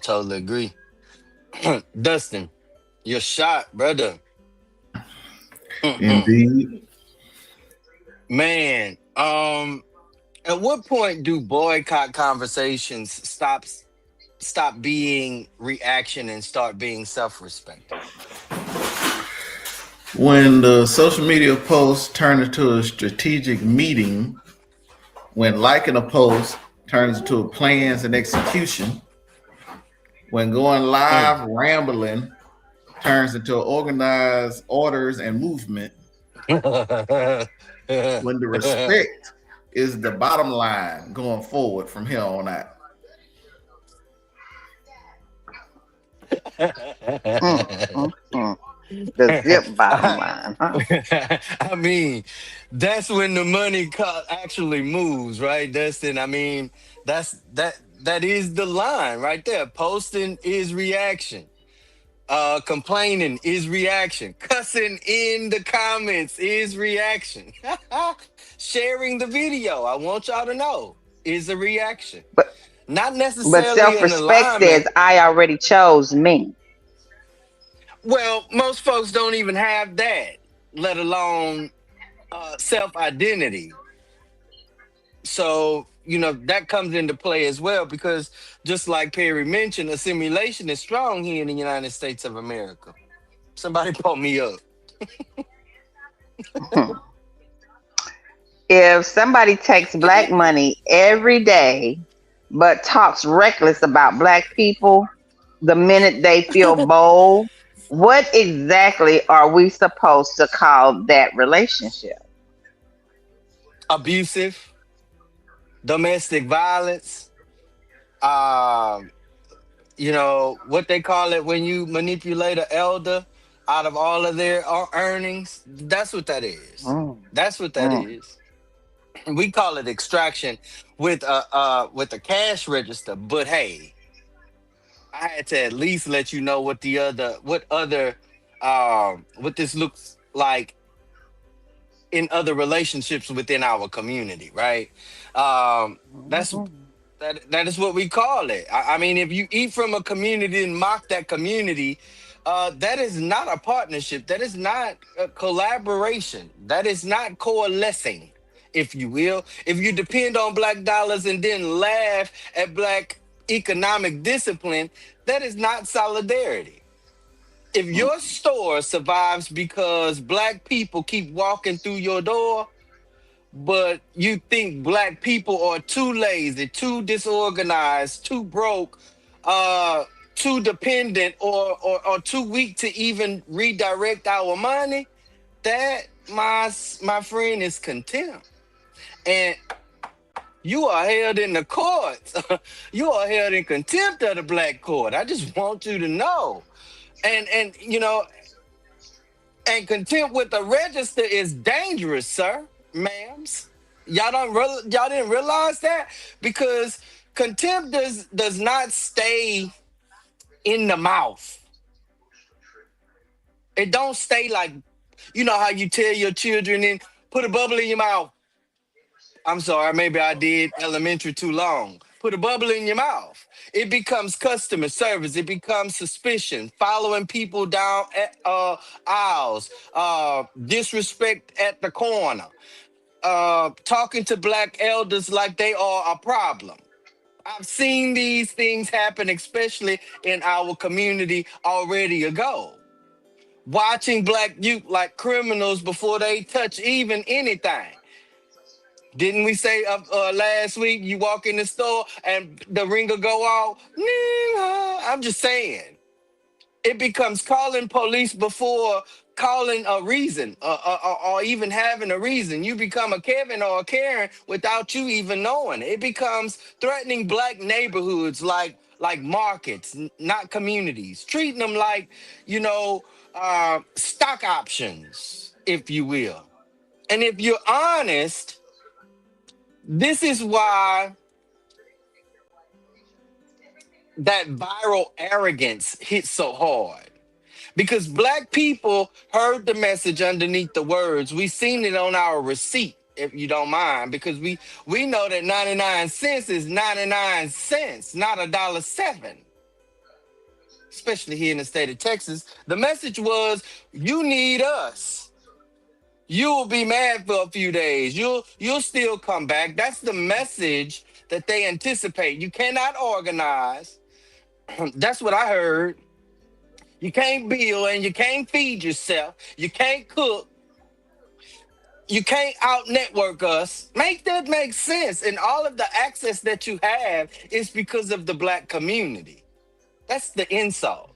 totally agree. Dustin, your shot, brother. Mm-mm. Indeed. Man, at what point do boycott conversations stop being reaction and start being self-respecting? When the social media post turned into a strategic meeting, when liking a post turns into plans and execution, when going Mm. live rambling turns into organized orders and movement, when the respect is the bottom line going forward from here on out. Mm, mm, mm. The zip bottom line, huh? I mean, that's when the money actually moves, right, Dustin? I mean, that is the line right there. Posting is reaction. Complaining is reaction. Cussing in the comments is reaction. Sharing the video, I want y'all to know, is a reaction. But Not but necessarily self an respect says alignment. I already chose me. Well, most folks don't even have that, let alone self identity. So, that comes into play as well because just like Perry mentioned, assimilation is strong here in the United States of America. Somebody pull me up. If somebody takes black money every day but talks reckless about black people the minute they feel bold, what exactly are we supposed to call that relationship? Abusive, domestic violence, um, what they call it when you manipulate an elder out of all of their earnings. That's what that is. Mm, That's what that mm. is. We call it extraction with a cash register. But hey, I had to at least let you know what this looks like in other relationships within our community, right? That's Mhm. that is what we call it. I mean, if you eat from a community and mock that community, that is not a partnership. That is not a collaboration. That is not coalescing, if you will. If you depend on black dollars and then laugh at black economic discipline, that is not solidarity. If Mm. your store survives because black people keep walking through your door, but you think black people are too lazy, too disorganized, too broke, uh, too dependent, or too weak to even redirect our money, that my friend is contempt. And you are held in the courts. You are held in contempt of the black court. I just want you to know. And contempt with the register is dangerous, sir, ma'ams. Y'all didn't realize that because contempt does not stay in the mouth. It don't stay like how you tell your children and put a bubble in your mouth. I'm sorry, maybe I did elementary too long. Put a bubble in your mouth. It becomes customer service. It becomes suspicion, following people down aisles, disrespect at the corner, talking to black elders like they are a problem. I've seen these things happen, especially in our community already ago. Watching black youth like criminals before they touch even anything. Didn't we say last week you walk in the store and the ringer go off? I'm just saying. It becomes calling police before calling a reason or even having a reason. You become a Kevin or a Karen without you even knowing. It becomes threatening black neighborhoods like markets, not communities. Treating them like, you know, stock options, if you will. And if you're honest, this is why that viral arrogance hits so hard. Because black people heard the message underneath the words. We seen it on our receipt, if you don't mind, because we know that 99 cents is 99 cents, not a dollar seven. especially here in the state of Texas, the message was, you need us. You will be mad for a few days. You'll still come back. That's the message that they anticipate. You cannot organize. That's what I heard. You can't build and you can't feed yourself. You can't cook. You can't out network us. Make that make sense. And all of the access that you have is because of the black community. That's the insult.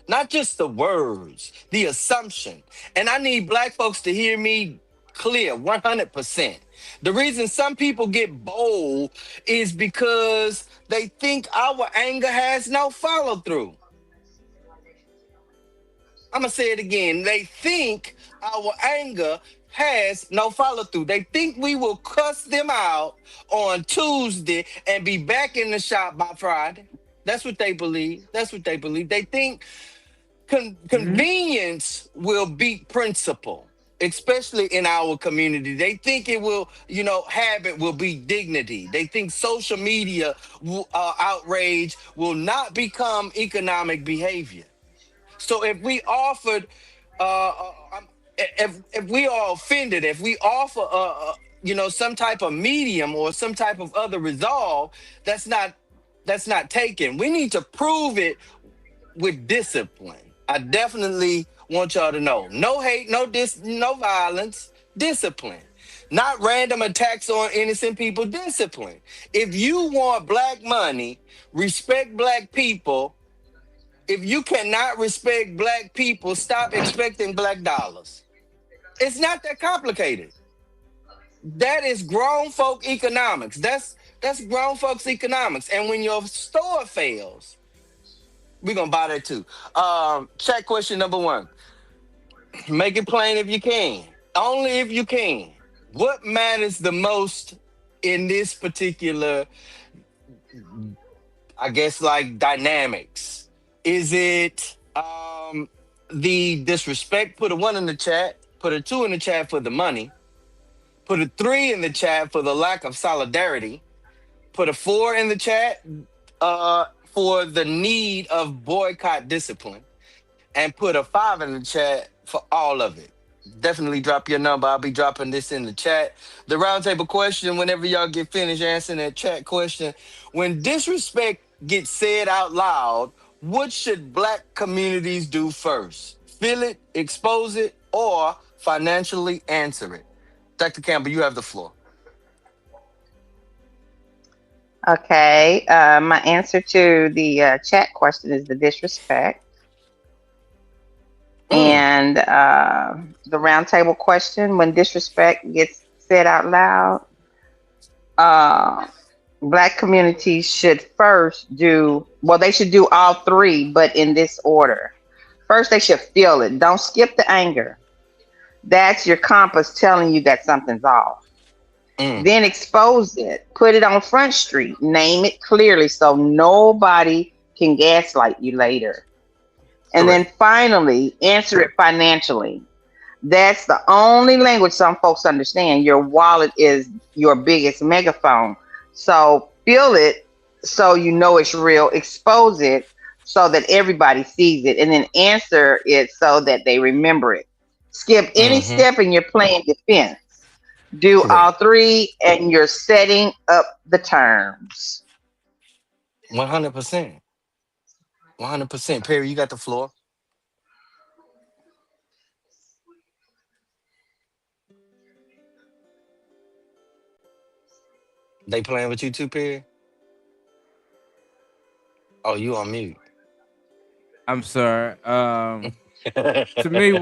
Not just the words, the assumption. And I need black folks to hear me clear 100%. The reason some people get bold is because they think our anger has no follow through. I'm going to say it again. They think our anger has no follow through. They think we will cuss them out on Tuesday and be back in the shop by Friday. That's what they believe. That's what they believe. They think convenience will beat principle, especially in our community. They think it will, habit will beat dignity. They think social media outrage will not become economic behavior. So if we offered, if we are offended, if we offer, some type of medium or some type of other resolve, that's not taken. We need to prove it with discipline. I definitely want y'all to know: no hate, no violence, discipline. Not random attacks on innocent people. Discipline. If you want black money, respect black people. If you cannot respect black people, stop expecting black dollars. It's not that complicated. That is grown folk economics. That's grown folks economics. And when your store fails, we're gonna buy that too. Chat question number 1. Make it plain if you can. Only if you can. What matters the most in this particular, I guess, like, dynamics? Is it the disrespect? Put a 1 in the chat. Put a 2 in the chat for the money. Put a 3 in the chat for the lack of solidarity. Put a 4 in the chat for the need of boycott discipline. And put a 5 in the chat for all of it. Definitely drop your number. I'll be dropping this in the chat. The roundtable question, whenever y'all get finished answering that chat question: when disrespect gets said out loud, what should black communities do first? Feel it, expose it, or financially answer it? Dr. Campbell, you have the floor. Okay. My answer to the chat question is the disrespect. And the roundtable question: when disrespect gets said out loud, black communities should first do, well, they should do all 3, but in this order. First, they should feel it. Don't skip the anger. That's your compass telling you that something's off. Then expose it. Put it on Front Street. Name it clearly so nobody can gaslight you later. And then finally, answer it financially. That's the only language some folks understand. Your wallet is your biggest megaphone. So feel it so you know it's real. Expose it so that everybody sees it. And then answer it so that they remember it. Skip any step in your plan defense. Do all 3 and you're setting up the terms. 100%. 100%. Perry, you got the floor. They playing with you too, Perry? Oh, you on mute. I'm sorry. To me,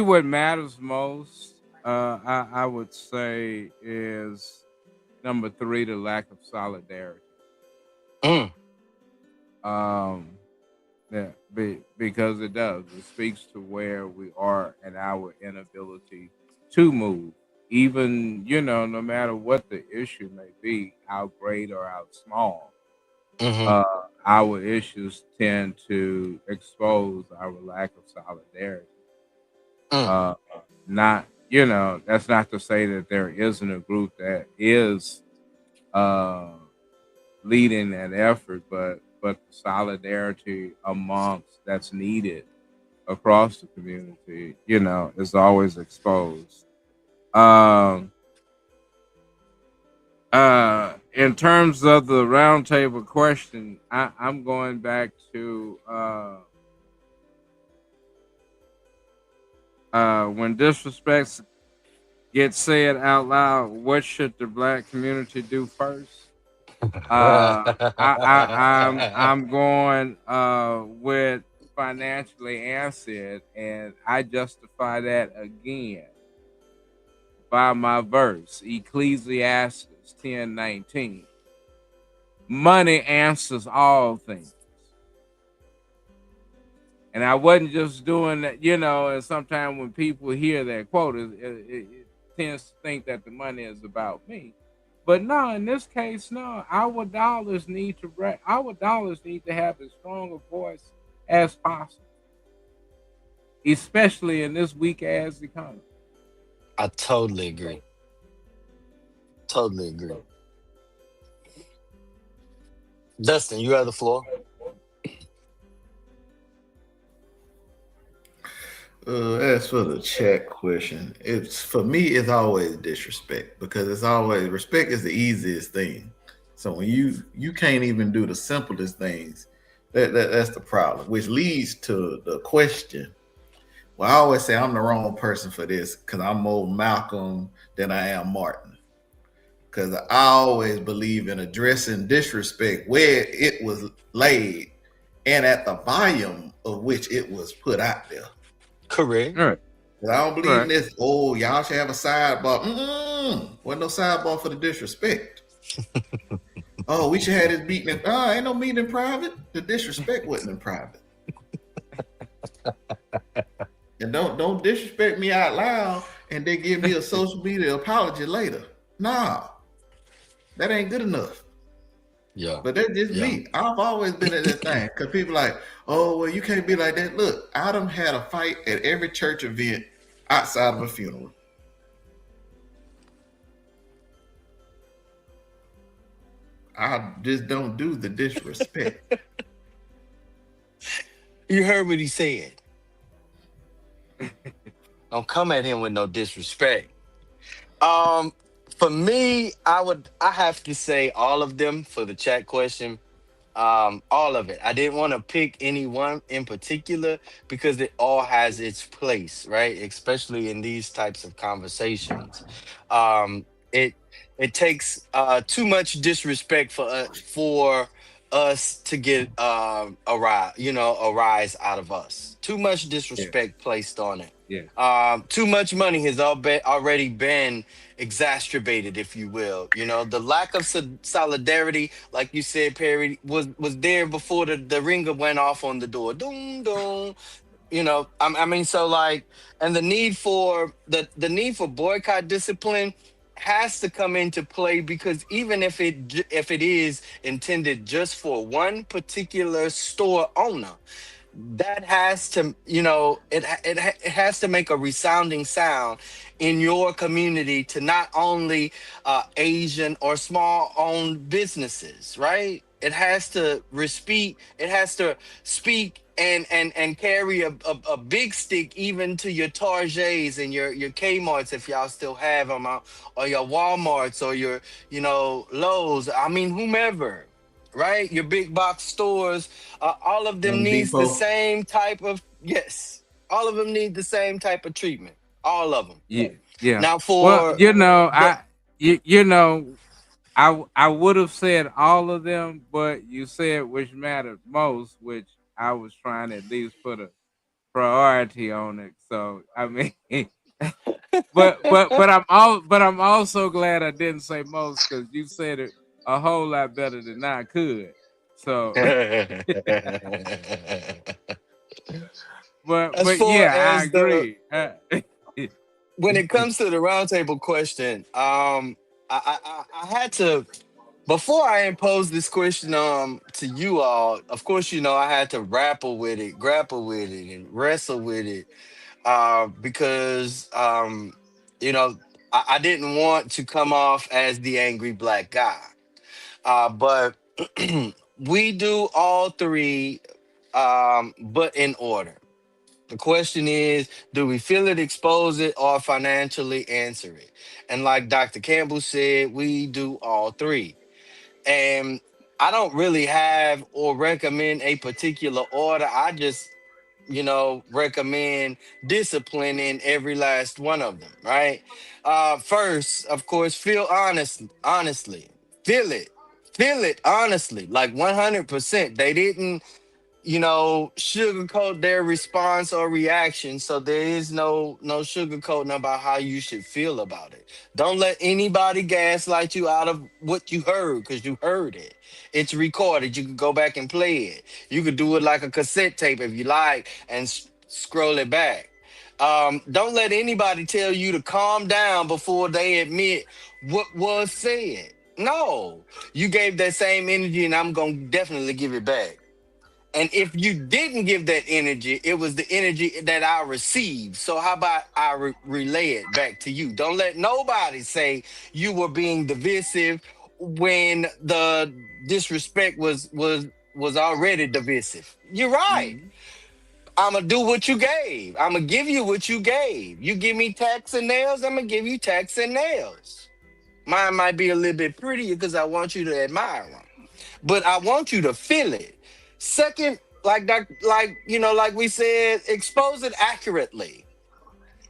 what matters most, I would say, is number 3, the lack of solidarity. Yeah, because it does. It speaks to where we are and our inability to move. Even, no matter what the issue may be, how great or how small, our issues tend to expose our lack of solidarity. Not, that's not to say that there isn't a group that is leading that effort, but but the solidarity amongst that's needed across the community, is always exposed. Um, in terms of the roundtable question, I'm going back to when disrespect gets said out loud. What should the black community do first? I'm going with financially answered, and I justify that again by my verse, Ecclesiastes 10:19. Money answers all things. And I wasn't just doing that, and sometimes when people hear that quote, it tends to think that the money is about me. But no, in this case, no. Our dollars need to have as strong a voice as possible, especially in this weak ass economy. I totally agree. Totally agree. Dustin, you have the floor. As for the chat question, it's for me. It's always disrespect because it's always respect is the easiest thing. So when you can't even do the simplest things, that's the problem. Which leads to the question. Well, I always say I'm the wrong person for this because I'm more Malcolm than I am Martin. Because I always believe in addressing disrespect where it was laid and at the volume of which it was put out there. Correct. All right. I don't All believe in right. this. Oh, y'all should have a sidebar. Wasn't no sidebar for the disrespect. Oh, we should have this meeting. Ain't no meeting in private. The disrespect wasn't in private. And don't disrespect me out loud and then give me a social media apology later. Nah, that ain't good enough. Yeah. But that's just Yeah. me. I've always been at that thing because people like, oh, well, you can't be like that. Look, I done had a fight at every church event outside of a funeral. I just don't do the disrespect. You heard what he said. Don't come at him with no disrespect. Um, for me, I have to say all of them for the chat question. All of it. I didn't want to pick any one in particular because it all has its place, right? Especially in these types of conversations. It it takes too much disrespect for us to get a rise out of us. Too much Yeah. disrespect placed on it. Yeah. Too much money has already been exacerbated, if you will. The lack of solidarity, like you said, Perry, was there before the ringer went off on the door. Doom, doom. I mean, so like, and the need for boycott discipline has to come into play because even if it is intended just for one particular store owner, that has to it has to make a resounding sound in your community to not only Asian or small owned businesses, right? It has to speak and carry a big stick even to your Targets and your Kmarts, if y'all still have them, or your Walmarts, or your Lowe's, I mean, whomever, right? Your big box stores, all of them Home needs the Depot. same type of, yes, all of them need the same type of treatment, all of them. Yeah. Yeah. Now Well, for the I would have said all of them, but you said which mattered most, which I was trying to at least put a priority on it. So I mean, but I'm also glad I didn't say most because you said it a whole lot better than I could. So, as but far yeah, I as the agree. when it comes to the roundtable question, I had to, before I impose this question to you all. Of course, I had to grapple with it, and wrestle with it, because you know I didn't want to come off as the angry black guy, but We do all three, but in order. The question is, do we feel it, expose it, or financially answer it? And like Dr. Campbell said, we do all three. And I don't really have or recommend a particular order. I just, recommend discipline in every last one of them, right? First, of course, honestly. Feel it. Feel it honestly, like 100%. They didn't sugarcoat their response or reaction. So there is no sugarcoating about how you should feel about it. Don't let anybody gaslight you out of what you heard, because you heard it. It's recorded. You can go back and play it. You could do it like a cassette tape if you like, and scroll it back. Don't let anybody tell you to calm down before they admit what was said. No, you gave that same energy, and I'm gonna definitely give it back. And if you didn't give that energy, it was the energy that I received. So how about I relay it back to you? Don't let nobody say you were being divisive when the disrespect was already divisive. You're right. Mhm. I'm gonna do what you gave. I'm gonna give you what you gave. You give me tacks and nails, I'm gonna give you tacks and nails. Mine might be a little bit prettier because I want you to admire them, but I want you to feel it. Second, like we said, expose it accurately.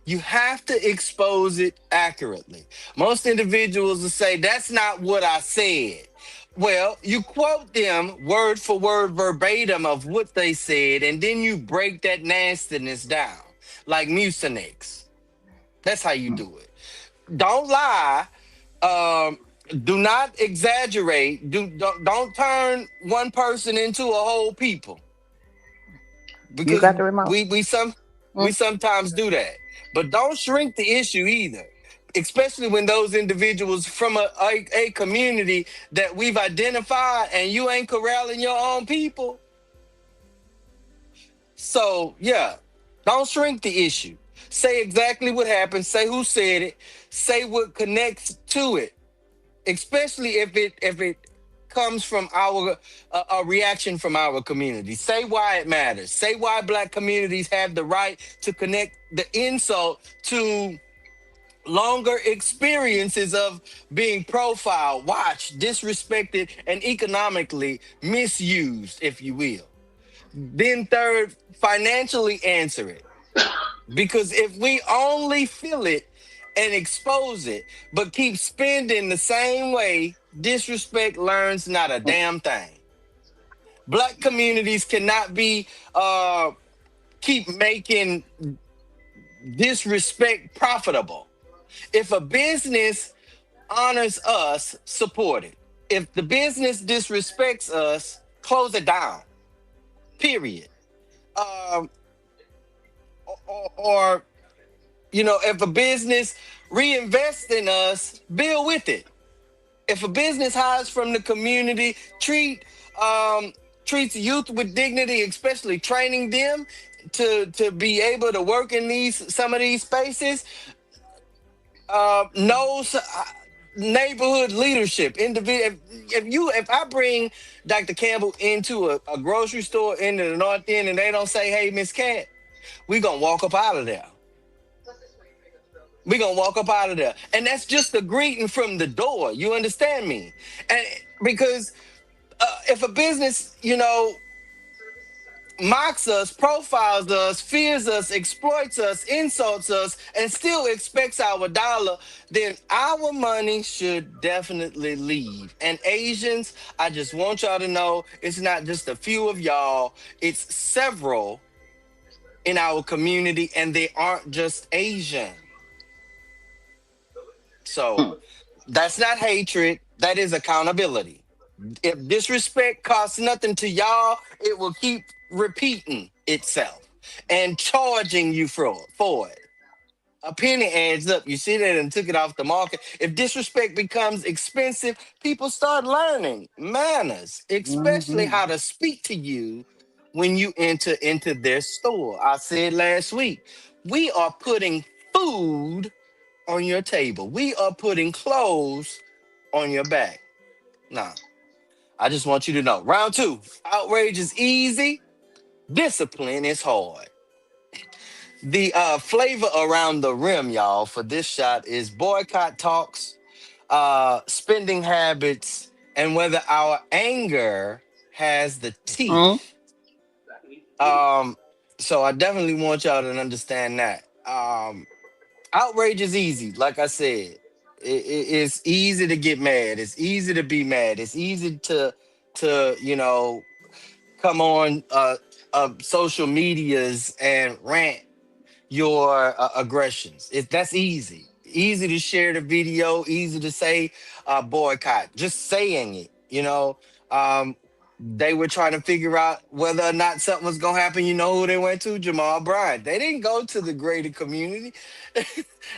You have to expose it accurately. Most individuals will say, "That's not what I said." Well, you quote them word for word, verbatim of what they said, and then you break that nastiness down, like Mucinex. That's how you do it. Don't lie. um do not exaggerate. Don't turn one person into a whole people, You because got the remote. we sometimes do that. But don't shrink the issue either, especially when those individuals from a community that we've identified, and you ain't corralling your own people. So yeah, don't shrink the issue. Say exactly what happened, say who said it, say what connects to it, especially if it comes from our a reaction from our community. Say why it matters. Say why Black communities have the right to connect the insult to longer experiences of being profiled, watched, disrespected, and economically misused, if you will. Then third, financially answer it. Because if we only feel it and expose it, but keep spending the same way, disrespect learns not a damn thing. Black communities cannot be keep making disrespect profitable. If a business honors us, support it. If the business disrespects us, close it down. Period. Um, or if a business reinvests in us, build with it. If a business hires from the community, um, treats youth with dignity, especially training them to be able to work in these some of these spaces, knows neighborhood leadership. If I bring Dr. Campbell into a grocery store into the North End, and they don't say, "Hey, Miss Cat," we gonna walk up out of there. We gonna walk up out of there, and that's just a greeting from the door. You understand me? And because if a business, mocks us, profiles us, fears us, exploits us, insults us, and still expects our dollar, then our money should definitely leave. And Asians, I just want y'all to know, it's not just a few of y'all; it's several in our community, and they aren't just Asian. So that's not hatred. That is accountability. If disrespect costs nothing to y'all, it will keep repeating itself and charging you for it. A penny adds up. You see that and took it off the market. If disrespect becomes expensive, people start learning manners, especially Hmm. how to speak to you when you enter into their store. I said last week, we are putting food on your table. We are putting clothes on your back. Nah. I just want you to know. Round two, outrage is easy, discipline is hard. The flavor around the rim, y'all, for this shot is boycott talks, spending habits, and whether our anger has the Mm. teeth. Um, so I definitely want y'all to understand that. Outrage is easy, like I said. It's easy to get mad. It's easy to be mad. It's easy to come on social medias and rant your aggressions. That's easy. Easy to share the video, easy to say boycott. Just saying it, they were trying to figure out whether or not something was gonna happen. You know who they went to? Jamal Bryant. They didn't go to the greater community.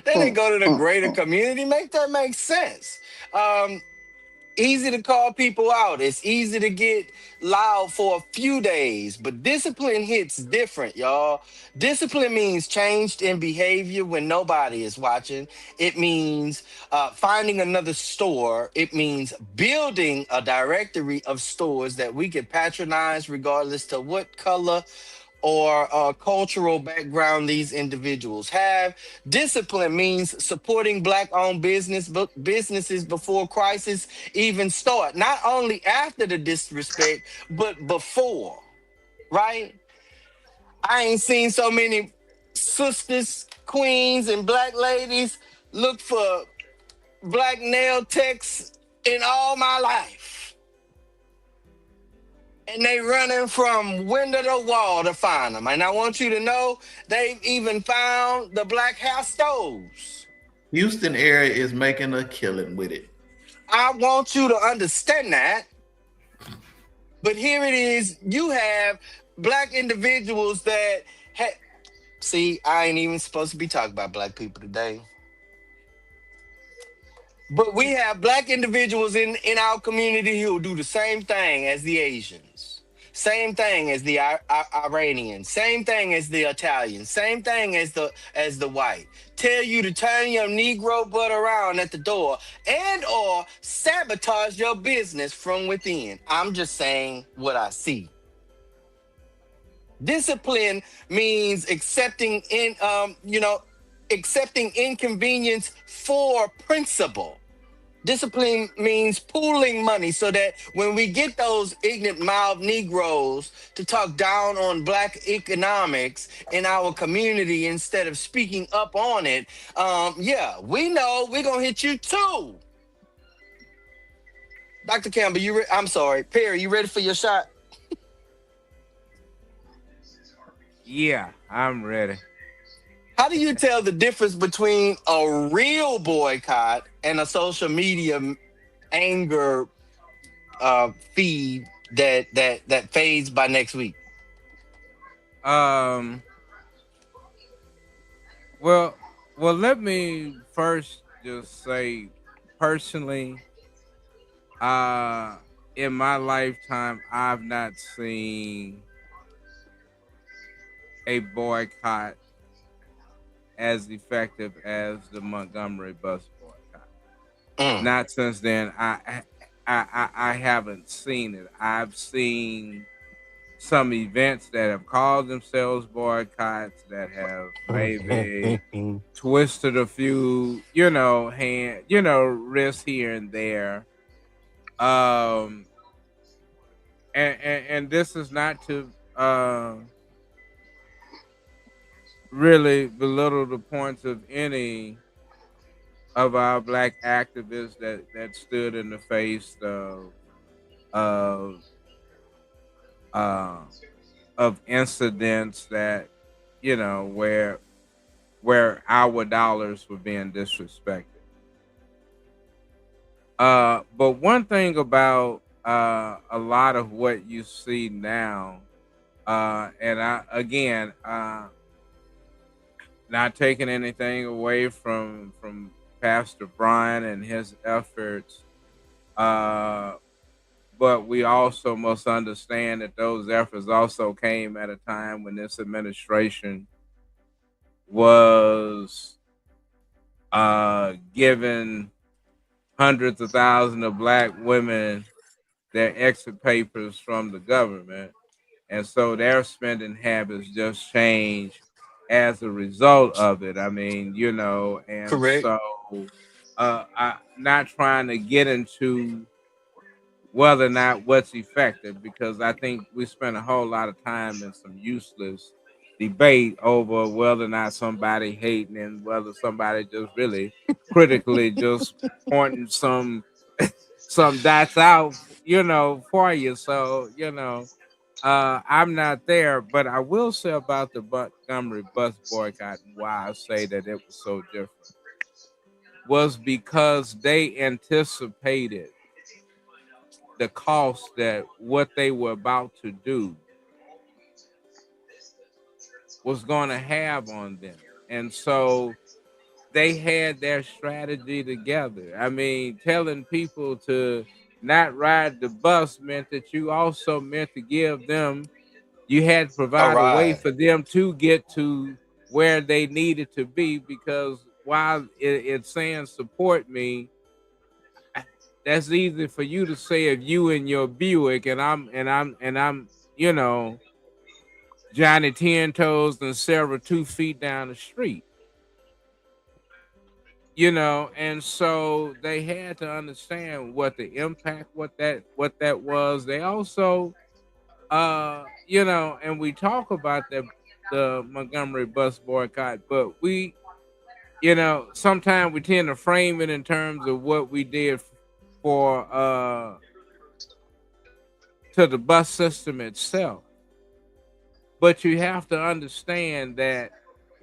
They didn't Mm, go to the mm, greater mm. community. Make that make sense. Um, Easy to call people out. It's easy to get loud for a few days, but discipline hits different, y'all. Discipline means changed in behavior when nobody is watching. It means finding another store. It means building a directory of stores that we can patronize regardless to what color or cultural background these individuals have. Discipline means supporting black-owned businesses before crisis even start. Not only after the disrespect, but before. Right? I ain't seen so many sisters, queens, and black ladies look for black nail techs in all my life. And they running from window to wall to find them. And I want you to know they've even found the black hair stoves. Houston area is making a killing with it. I want you to understand that. But here it is. You have black individuals that see, I ain't even supposed to be talking about black people today. But we have black individuals in our community who do the same thing as the Asians, same thing as the Iranians, same thing as the Italians, same thing as the white. Tell you to turn your Negro butt around at the door and or sabotage your business from within. I'm just saying what I see. Discipline means accepting inconvenience for principle. Discipline means pooling money so that when we get those ignorant mild Negroes to talk down on black economics in our community instead of speaking up on it, yeah, we know we're gonna hit you too. Dr. Campbell, I'm sorry, Perry, you ready for your shot? Yeah, I'm ready. How do you tell the difference between a real boycott and a social media anger feed that fades by next week? Um. Well, let me first just say, personally, uh, in my lifetime, I've not seen a boycott as effective as the Montgomery bus boycott. Mm. Not since then. I haven't seen it. I've seen some events that have called themselves boycotts that have maybe twisted a few, wrists here and there. Um, and this is not to really belittle the points of any of our black activists that stood in the face of uh, of incidents that where our dollars were being disrespected. But one thing about a lot of what you see now, and I again, not taking anything away from Pastor Brian and his efforts, but we also must understand that those efforts also came at a time when this administration was giving hundreds of thousands of black women their exit papers from the government, and so their spending habits just change as a result of it. I mean, and Correct. so I not trying to get into whether or not what's effective, because I think we spend a whole lot of time in some useless debate over whether or not somebody hating and whether somebody just really critically just pointing some dots out, for you. So, I'm not there, but I will say about the Montgomery bus boycott and why I say that it was so different was because they anticipated the cost that what they were about to do was going to have on them. And so they had their strategy together. I mean, telling people to not ride the bus meant that you also meant to give them, you had to All provide a way right. for them to get to where they needed to be, because while it's saying support me, that's easy for you to say if you in your Buick and I'm you know Johnny Ten Toes and Sarah 2 feet down the street, and so they had to understand what the impact, what that was. They also, and we talk about the Montgomery bus boycott, but sometimes we tend to frame it in terms of what we did for to the bus system itself. But you have to understand that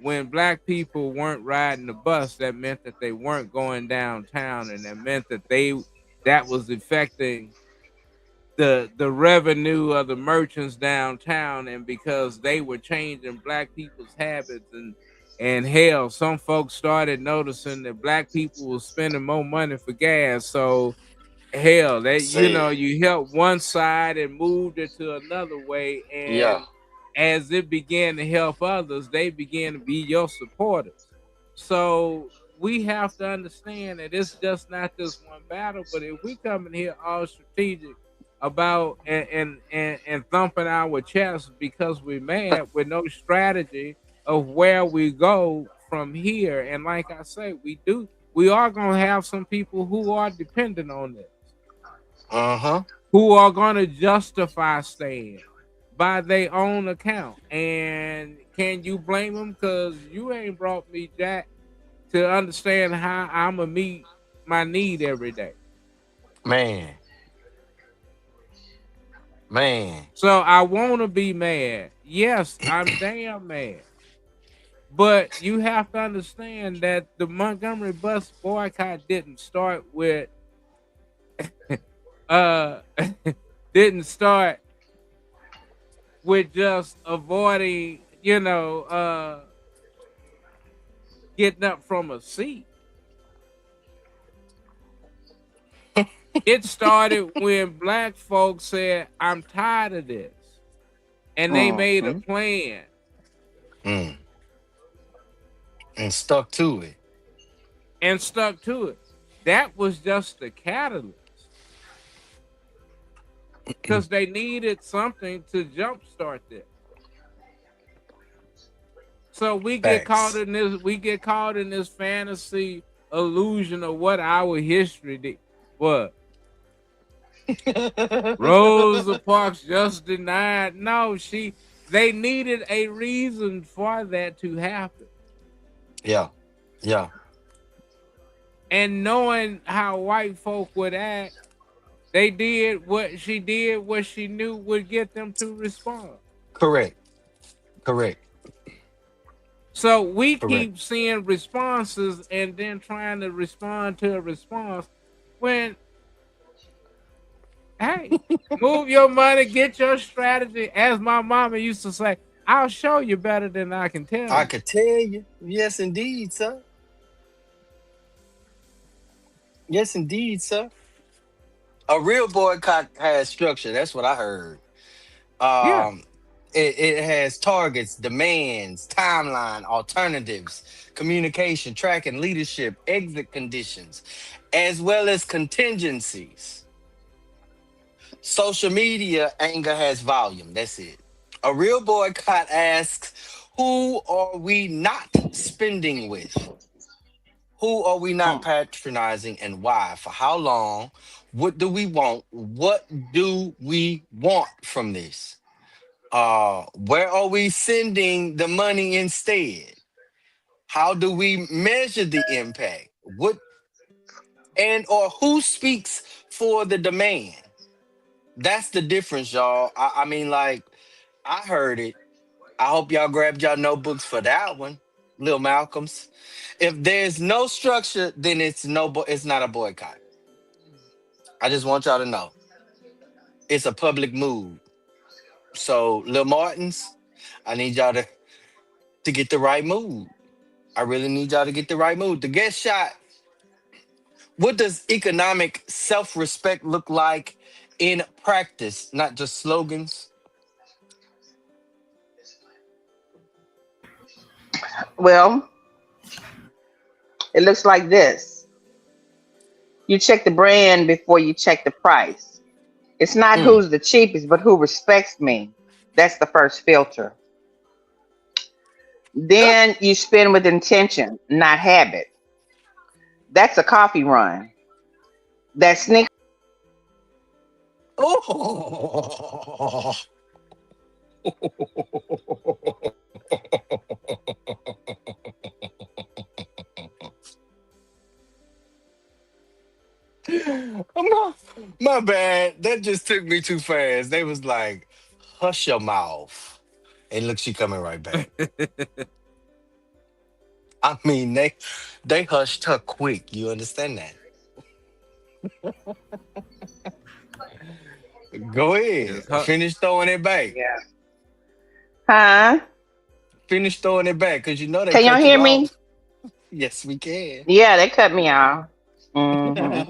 when black people weren't riding the bus, that meant that they weren't going downtown, and that meant that was affecting the revenue of the merchants downtown. And because they were changing black people's habits, and hell, some folks started noticing that black people were spending more money for gas. So hell, that Say it. you helped one side and moved it to another way, Yeah. and as it began to help others, they began to be your supporters. So we have to understand that it's just not this one battle. But if we come in here all strategic about and thumping our chests because we're mad with no strategy of where we go from here, and like I say, we are gonna have some people who are dependent on this, Uh-huh. who are going to justify staying by their own account. And can you blame them? Because you ain't brought me jack to understand how I'm going to meet my need every day. Man. Man. So I want to be mad. Yes, I'm damn mad. But you have to understand that the Montgomery bus boycott didn't start with uh didn't start with just avoiding, getting up from a seat. It started when black folks said, I'm tired of this. And they made a Mhm. plan Mm. And stuck to it. and stuck to it. That was just the catalyst. Because they needed something to jumpstart this. So Facts. we get caught in this fantasy illusion of what our history was. Rosa Parks just denied. No, they needed a reason for that to happen. Yeah. Yeah. And knowing how white folk would act, they did what she knew would get them to respond. Correct. Correct. So we Correct. keep seeing responses and then trying to respond to a response when, hey, move your money, get your strategy. As my mama used to say, I'll show you better than I can tell I you. could tell you. Yes, indeed, sir. Yes, indeed, sir. A real boycott has structure. That's what I heard. Yeah. Um, it has targets, demands, timeline, alternatives, communication, tracking, leadership, exit conditions, as well as contingencies. Social media anger has volume. That's it. A real boycott asks, who are we not spending with? Who are we not patronizing and why? For how long? What do we want? What do we want from this? Where are we sending the money instead? How do we measure the impact? What and or who speaks for the demand? That's the difference, y'all. I mean, like, I heard it. I hope y'all grabbed y'all notebooks for that one, Lil Malcolms. If there's no structure, then it's not a boycott. I just want y'all to know it's a public mood. So, Lil Martins, I need y'all to get the right mood. I really need y'all to get the right mood. The guest shot. What does economic self-respect look like in practice, not just slogans? Well, it looks like this. You check the brand before you check the price. It's not Mm. who's the cheapest, but who respects me. That's the first filter. Then you spend with intention, not habit. That's a coffee run. That sneaker. Oh. My bad. That just took me too fast. They was like, hush your mouth. And look, she coming right back. I mean, they hushed her quick. You understand that? Go ahead. Just huh? Finish throwing it back. Yeah. Huh? Finish throwing it back because you know they Can y'all cut you hear me? off. Yes, we can. Yeah, they cut me off. hmm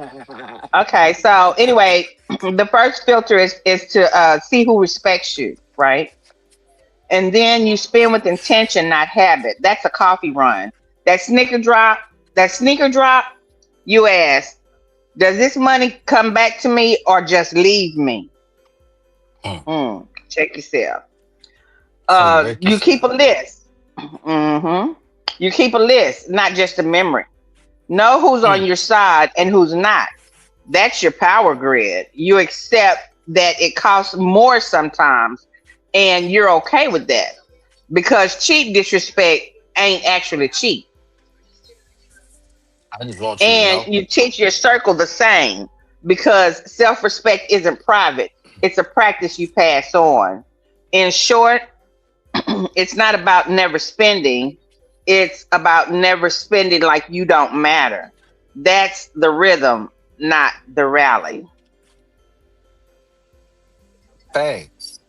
Okay, so anyway, the first filter is to see who respects you, right? And then you spend with intention, not habit. That's a coffee run. That sneaker drop, you ask, does this money come back to me or just leave me? Mm. Check yourself. Correct You keep a yourself. list. hmm You keep a list, not just a memory. Know who's on Mm. your side and who's not. That's your power grid. You accept that it costs more sometimes, and you're okay with that because cheap disrespect ain't actually cheap. I just want you to And know. you teach your circle the same because self respect isn't private, it's a practice you pass on. In short, it's not about never spending, it's about never spending like you don't matter. That's the rhythm, not the rally. Thanks.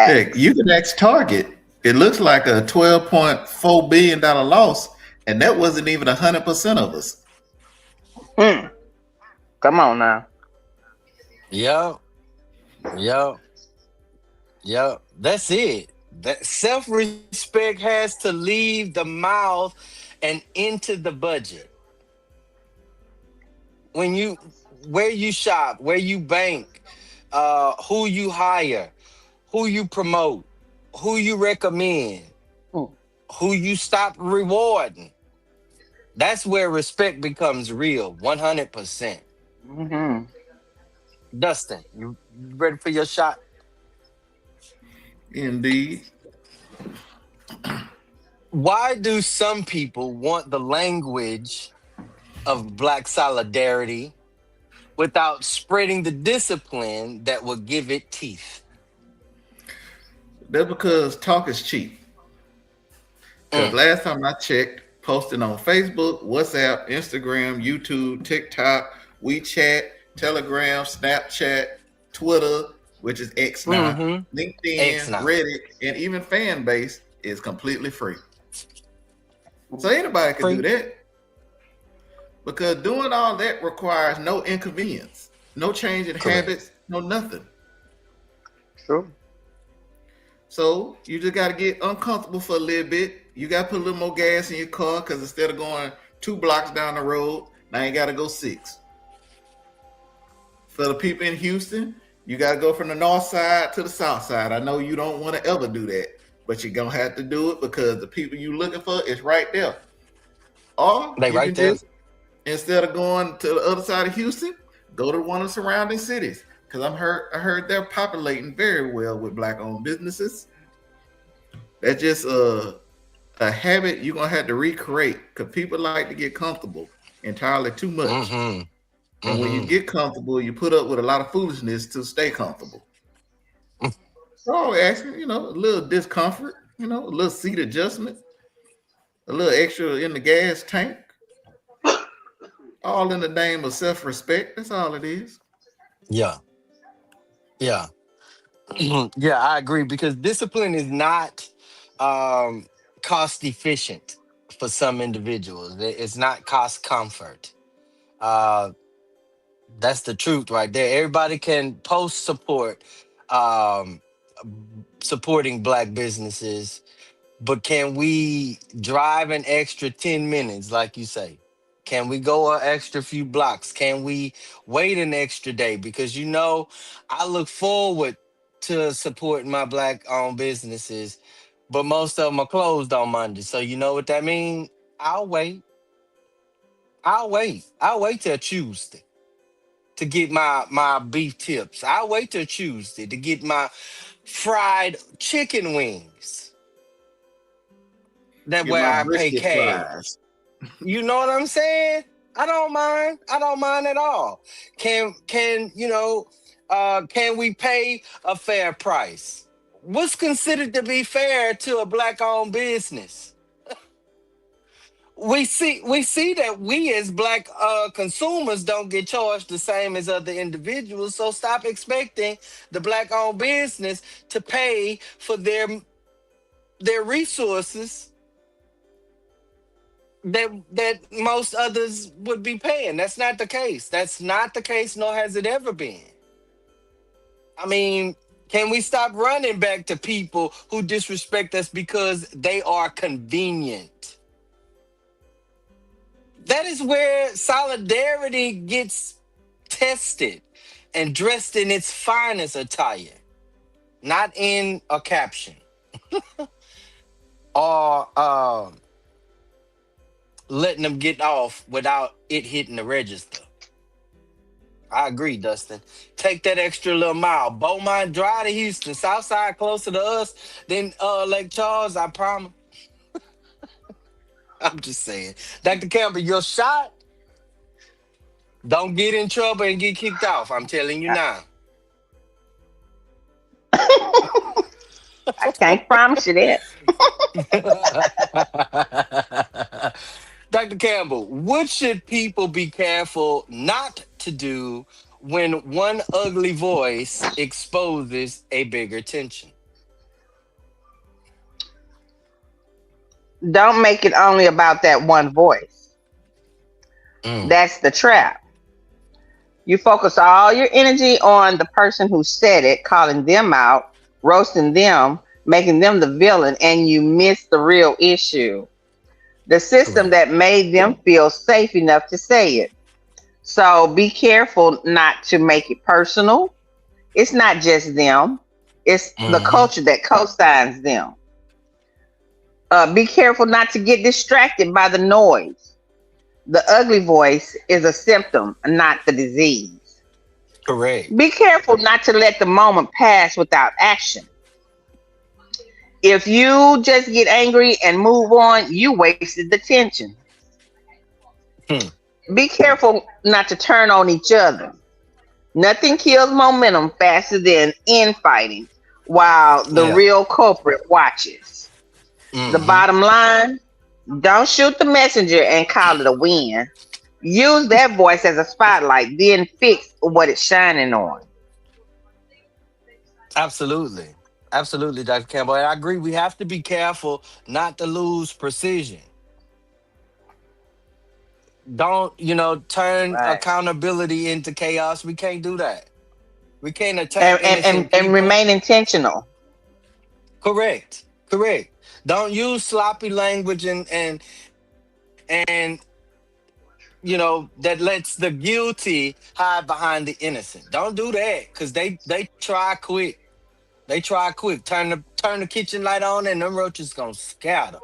Heck, Facts. you can ask Target. It looks like a $12.4 billion loss, and that wasn't even 100% of us. Hmm. Come on now. Yep. Yep. Yep. That's it. That self-respect has to leave the mouth and into the budget. When you Where you shop, where you bank, who you hire, who you promote, who you recommend, Hmm. who you stop rewarding. That's where respect becomes real, 100%. hmm Dustin, you ready for your shot? Indeed. Why do some people want the language of Black solidarity without spreading the discipline that will give it teeth? That's because talk is cheap. Because Mm. last time I checked, posting on Facebook, WhatsApp, Instagram, YouTube, TikTok, WeChat, Telegram, Snapchat, Twitter, which is X now, Mm-hmm. X LinkedIn, now. Reddit, and even fan base is completely free. So anybody can do Free. that. Because doing all that requires no inconvenience, no change in Correct. habits, no nothing. True. So you just got to get uncomfortable for a little bit. You got to put a little more gas in your car because instead of going 2 blocks down the road, now you got to go 6. for the people in Houston, you got to go from the north side to the south side. I know you don't want to ever do that, but you're going to have to do it because the people you're looking for is right there. Or They you right can there. just, instead of going to the other side of Houston, go to one of the surrounding cities. Because I heard they're populating very well with Black-owned businesses. That's just a habit you're going to have to recreate because people like to get comfortable entirely too much. Mm-hmm. And when you get comfortable, you put up with a lot of foolishness to stay comfortable. So actually, a little discomfort, a little seat adjustment, a little extra in the gas tank, all in the name of self-respect. That's all it is. Yeah. Yeah. Yeah, I agree because discipline is not cost efficient for some individuals. It's not cost comfort. Uh, that's the truth right there. Everybody can post support, um, supporting black businesses, but can we drive an extra 10 minutes, like you say? Can we go an extra few blocks? Can we wait an extra day? Because I look forward to supporting my black owned businesses, but most of them are closed on Monday. So you know what that means? I'll wait. I'll wait. I'll wait till Tuesday to get my beef tips. I'll wait till Tuesday to get my fried chicken wings. That Get way my I pay brisket cash. fries. You know what I'm saying? I don't mind. I don't mind at all. Can we pay a fair price? What's considered to be fair to a black owned business? We see that we as black consumers don't get charged the same as other individuals. So stop expecting the black owned business to pay for their resources that most others would be paying. That's not the case. That's not the case, nor has it ever been. I mean, can we stop running back to people who disrespect us because they are convenient? That is where solidarity gets tested and dressed in its finest attire, not in a caption or letting them get off without it hitting the register. I agree, Dustin. Take that extra little mile. Beaumont Drive to Houston. Southside closer to us than Lake Charles, I promise. I'm just saying. Dr. Campbell, your shot, don't get in trouble and get kicked off. I'm telling you now. I can't promise you that. Dr. Campbell, what should people be careful not to do when one ugly voice exposes a bigger tension? Don't make it only about that one voice. That's the trap. You focus all your energy on the person who said it, calling them out, roasting them, making them the villain, and you miss the real issue. The system Correct. that made them feel safe enough to say it. So be careful not to make it personal. It's not just them, it's the culture that co-signs them. Be careful not to get distracted by the noise. The ugly voice is a symptom, not the disease. Correct. Be careful not to let the moment pass without action. If you just get angry and move on, you wasted the tension. Be careful not to turn on each other. Nothing kills momentum faster than infighting while the Yeah. real culprit watches. The bottom line, don't shoot the messenger and call it a win. Use that voice as a spotlight, then fix what it's shining on. Absolutely. Absolutely, Dr. Campbell. And I agree. We have to be careful not to lose precision. Don't, turn Right. accountability into chaos. We can't do that. We can't attack innocent And people. remain intentional. Correct. Correct. Don't use sloppy language and that lets the guilty hide behind the innocent. Don't do that, because they try quick. They try quick. Turn the kitchen light on, and them roaches gonna scatter.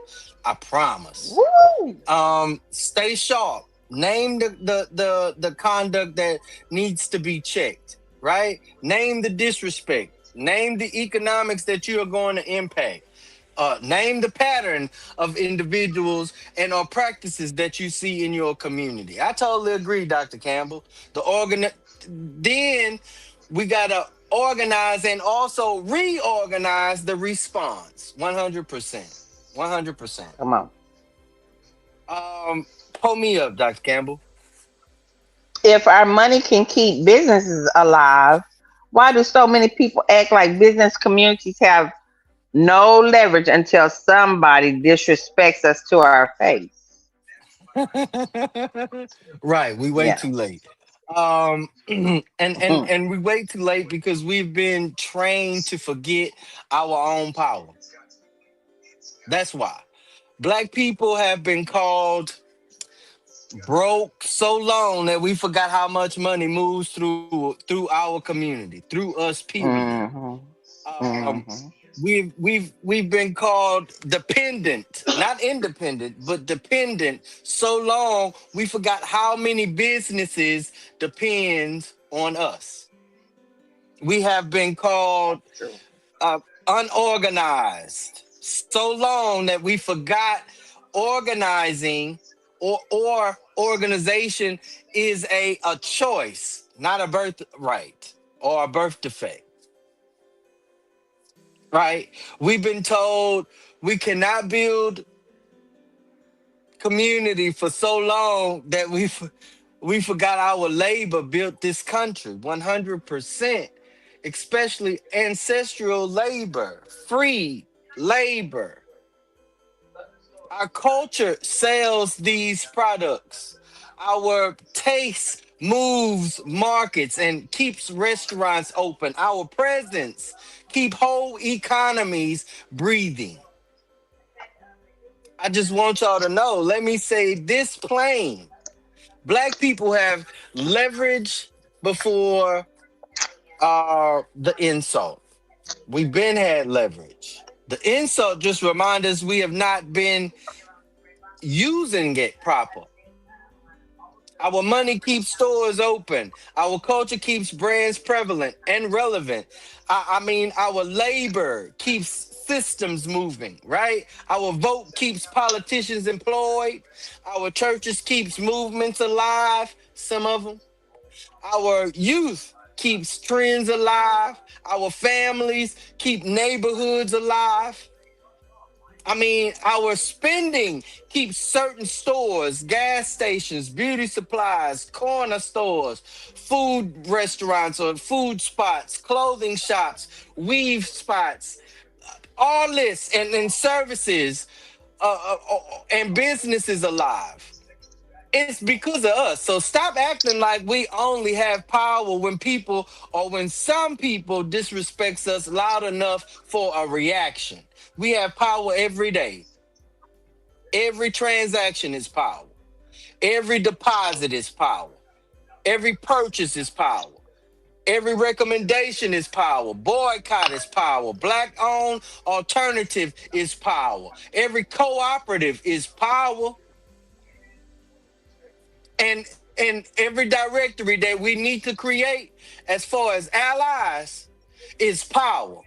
I promise. Woo! Stay sharp. Name the conduct that needs to be checked. Right. Name the disrespect. Name the economics that you are going to impact. Name the pattern of individuals and or practices that you see in your community. I totally agree, Dr. Campbell. Then we gotta organize and also reorganize the response. 100%. 100%. Come on. Pull me up, Dr. Campbell. If our money can keep businesses alive, why do so many people act like business communities have no leverage until somebody disrespects us to our face? Right, we wait Yeah. too late. And Hmm. we wait too late because we've been trained to forget our own power. That's why. Black people have been called broke so long that we forgot how much money moves through our community, through us, period. Hmm. Um, Hmm. we've been called dependent, not independent, but dependent so long we forgot how many businesses depend on us. We have been called True. uh, unorganized so long that we forgot organizing or organization is a choice, not a birthright or a birth defect. Right? We've been told we cannot build community for so long that we forgot our labor built this country. 100%, especially ancestral labor, free labor. Our culture sells these products. Our taste moves markets and keeps restaurants open. Our presence keep whole economies breathing. I just want y'all to know. Let me say this plain. Black people have leverage before the insult. We've been had leverage. The insult just remind us we have not been using it proper. Our money keeps stores open. Our culture keeps brands prevalent and relevant. I mean, our labor keeps systems moving, right? Our vote keeps politicians employed. Our churches keeps movements alive, some of them. Our youth keeps trends alive. Our families keep neighborhoods alive. I mean, our spending keeps certain stores, gas stations, beauty supplies, corner stores, food restaurants or food spots, clothing shops, weave spots, all this and services and businesses alive. It's because of us. So stop acting like we only have power when people or when some people disrespects us loud enough for a reaction. We have power every day. Every transaction is power. Every deposit is power. Every purchase is power. Every recommendation is power. Boycott is power. Black owned alternative is power. Every cooperative is power. And every directory that we need to create as far as allies is power.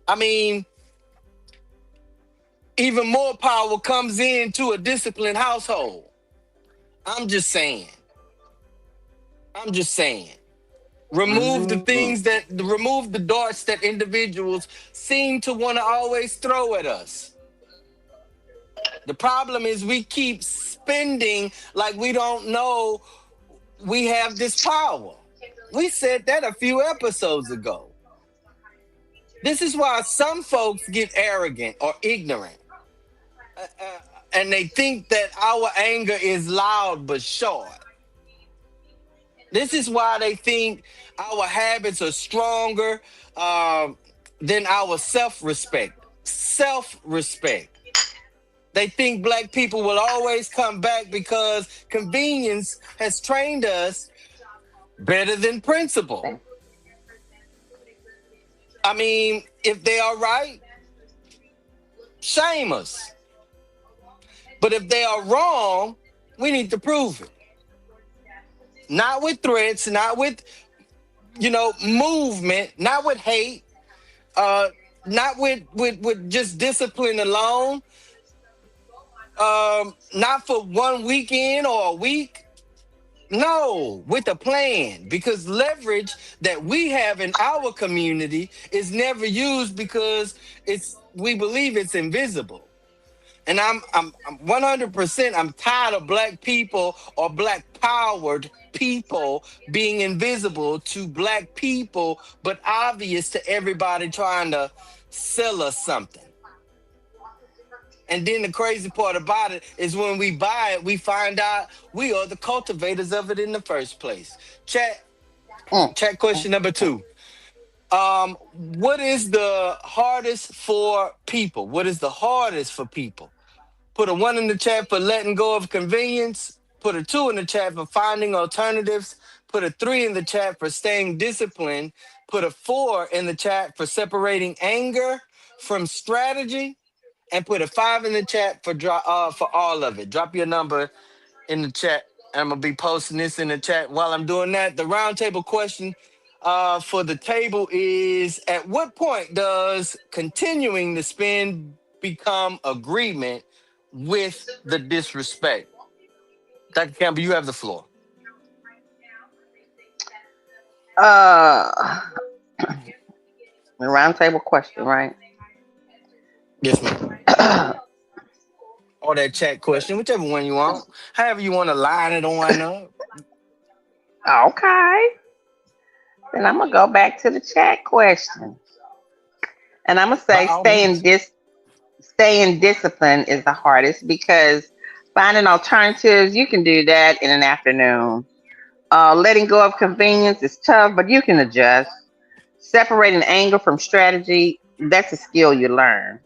I mean, even more power comes into a disciplined household. I'm just saying. I'm just saying. Hmm. Remove the darts that individuals seem to want to always throw at us. The problem is we keep spending like we don't know we have this power. We said that a few episodes ago. This is why some folks get arrogant or ignorant, and they think that our anger is loud but short. This is why they think our habits are stronger than our self respect. Self respect. They think black people will always come back because convenience has trained us better than principle. I mean, if they are right, shame us. But if they are wrong, we need to prove it. Not with threats, not with, movement, not with hate, not with just discipline alone, not for one weekend or a week. No, with a plan, because leverage that we have in our community is never used because we believe it's invisible. And I'm 100%. I'm tired of black people or black powered people being invisible to black people, but obvious to everybody trying to sell us something. And then the crazy part about it is when we buy it, we find out we are the cultivators of it in the first place. Chat question number 2. What is the hardest for people? What is the hardest for people? Put a 1 in the chat for letting go of convenience. Put a 2 in the chat for finding alternatives. Put a 3 in the chat for staying disciplined. Put a 4 in the chat for separating anger from strategy. And put a 5 in the chat for all of it. Drop your number in the chat. I'm gonna be posting this in the chat while I'm doing that. The roundtable question for the table is: at what point does continuing to spend become agreement with the disrespect? Dr. Campbell, you have the floor. The roundtable question, right? Yes, ma'am. Or that chat question, whichever one you want. However you want to line it on up. Okay. Then I'm gonna go back to the chat question, and I'm gonna By say all means. staying disciplined is the hardest because finding alternatives, you can do that in an afternoon. Letting go of convenience is tough, but you can adjust. Separating anger from strategy, that's a skill you learn.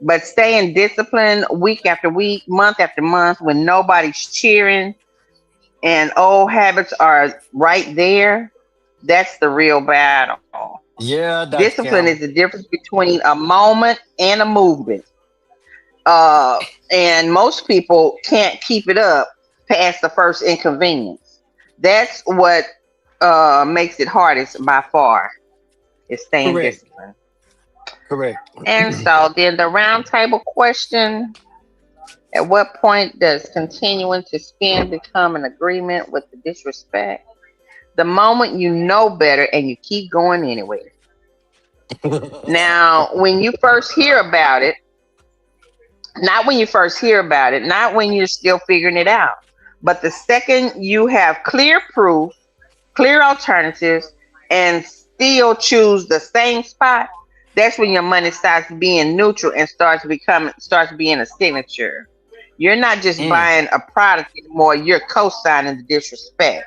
But staying disciplined week after week, month after month, when nobody's cheering and old habits are right there, that's the real battle. Yeah, Dr. Discipline is Campbell. the difference between a moment and a movement. Uh, and most people can't keep it up past the first inconvenience. That's what makes it hardest by far is staying Correct. disciplined. Correct. And so then the roundtable question, at what point does continuing to spend become an agreement with the disrespect? The moment you know better and you keep going anyway. Now, when you first hear about it, not when you first hear about it, not when you're still figuring it out, but the second you have clear proof, clear alternatives, and still choose the same spot, that's when your money starts being neutral and starts being a signature. You're not just Mm, buying a product anymore, you're co-signing the disrespect.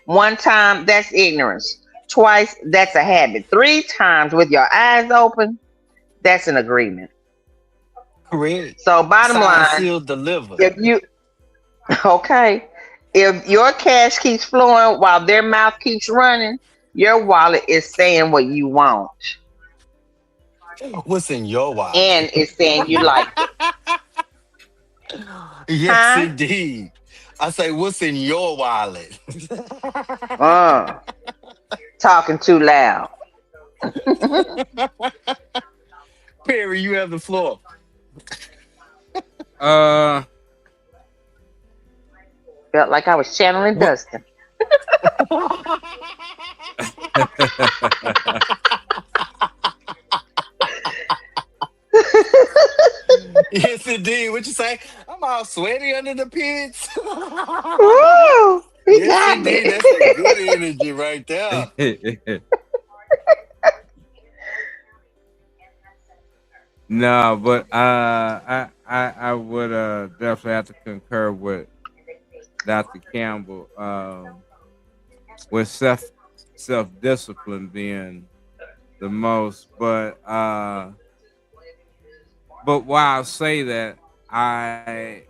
One time, that's ignorance. Twice, that's a habit. Three times with your eyes open, that's an agreement. correct. So bottom Signed, line, sealed, delivered. if you okay, if your cash keeps flowing while their mouth keeps running, your wallet is saying what you want. What's in your wallet? And it's saying you like it. Yes, Huh? indeed. I say, what's in your wallet? Uh, talking too loud. Perry, you have the floor. Uh, Felt like I was channeling What? Dustin. Yes, indeed. What you say? I'm all sweaty under the pits. Woo! He Yes, got me. indeed. That's that good energy right there. no, but I would definitely have to concur with Dr. Campbell with self discipline being the most. But while I say that, I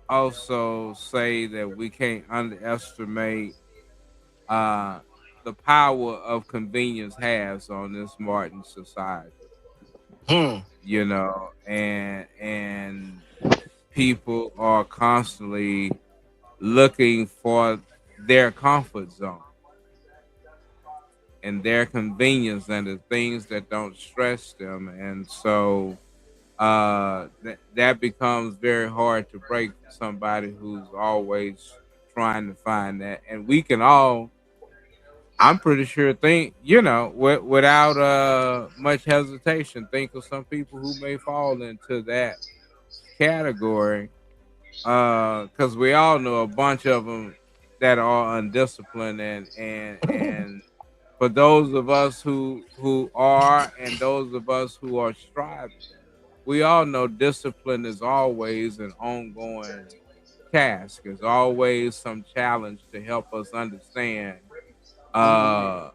also say that we can't underestimate uh, the power of convenience has on this modern society. Hmm. And people are constantly looking for their comfort zone and their convenience and the things that don't stress them, and so that becomes very hard to break for somebody who's always trying to find that. And we can all, I'm pretty sure, think, without much hesitation, think of some people who may fall into that category, because we all know a bunch of them that are undisciplined, and for those of us who are, and those of us who are striving, we all know discipline is always an ongoing task. Is always some challenge to help us understand uh,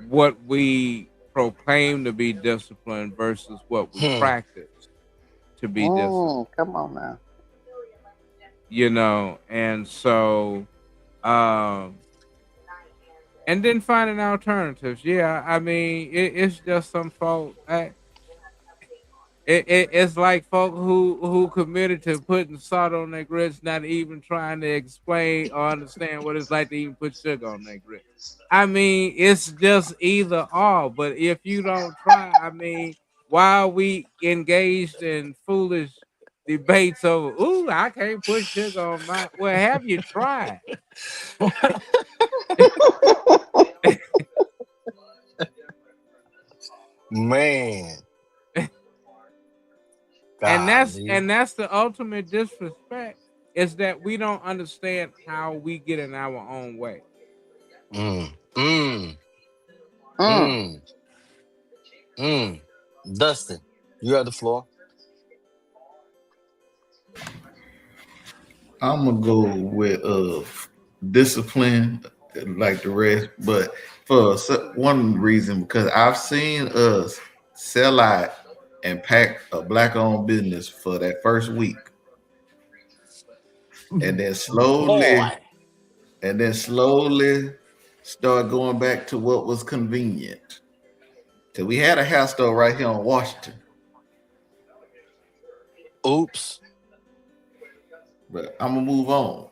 what we proclaim to be discipline versus what we Hmm. practice to be disciplined. Come on now. And so um and then finding alternatives. Yeah, I mean, it's just some folk. It's like folk who committed to putting salt on their grits, not even trying to explain or understand what it's like to even put sugar on their grits. I mean, it's just either or. But if you don't try, I mean, why are we engaged in foolish debates over? Ooh, I can't put sugar on my. Well, have you tried? Man, and that's golly. and that's the ultimate disrespect, is that we don't understand how we get in our own way. Mm. Mm. Mm. Mm. Mm. Dustin, you have the floor. I'm gonna go with discipline like the rest, but for one reason, because I've seen us sell out and pack a black owned business for that first week, and then Boy. slowly start going back to what was convenient. So we had a hair store right here on Washington, Oops. but I'm gonna move on.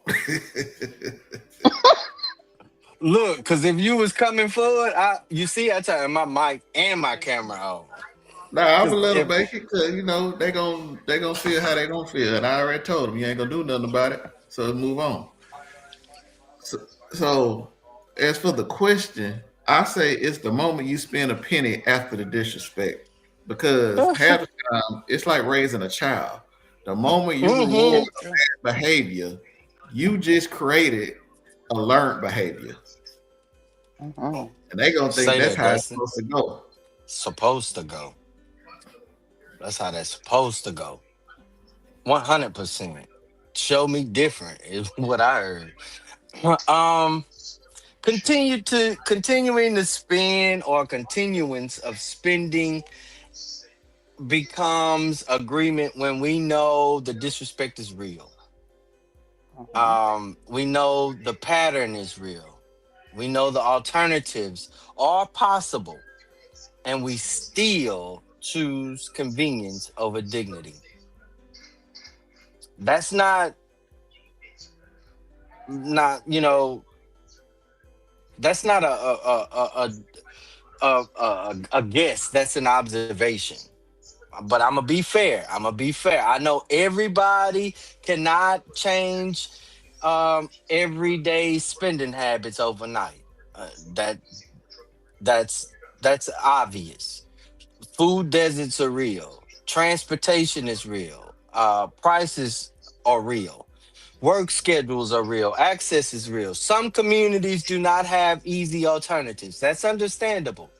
Look, because if you was coming forward, you see, I turned my mic and my camera on. Nah, I'm Because gonna let them if make it because they gonna feel how they gonna feel, and I already told them you ain't gonna do nothing about it. So move on. So, so as for the question, I say it's the moment you spend a penny after the disrespect, because half the time it's like raising a child. The moment you reward hmm a bad behavior, you just created a learned behavior, Mhm. and they gonna think say that's that, how it's Dustin. supposed to go. Supposed to go. That's how that's supposed to go. 100%. Show me different is what I heard. Um, continuing to spend or continuance of spending becomes agreement when we know the disrespect is real. Mhm. We know the pattern is real. We know the alternatives are possible, and we still choose convenience over dignity. That's not that's not a guess. That's an observation. But I'm gonna be fair. I'm gonna be fair. I know everybody cannot change everyday spending habits overnight. That's obvious. Food deserts are real. Transportation is real. Prices are real. Work schedules are real. Access is real. Some communities do not have easy alternatives. That's understandable.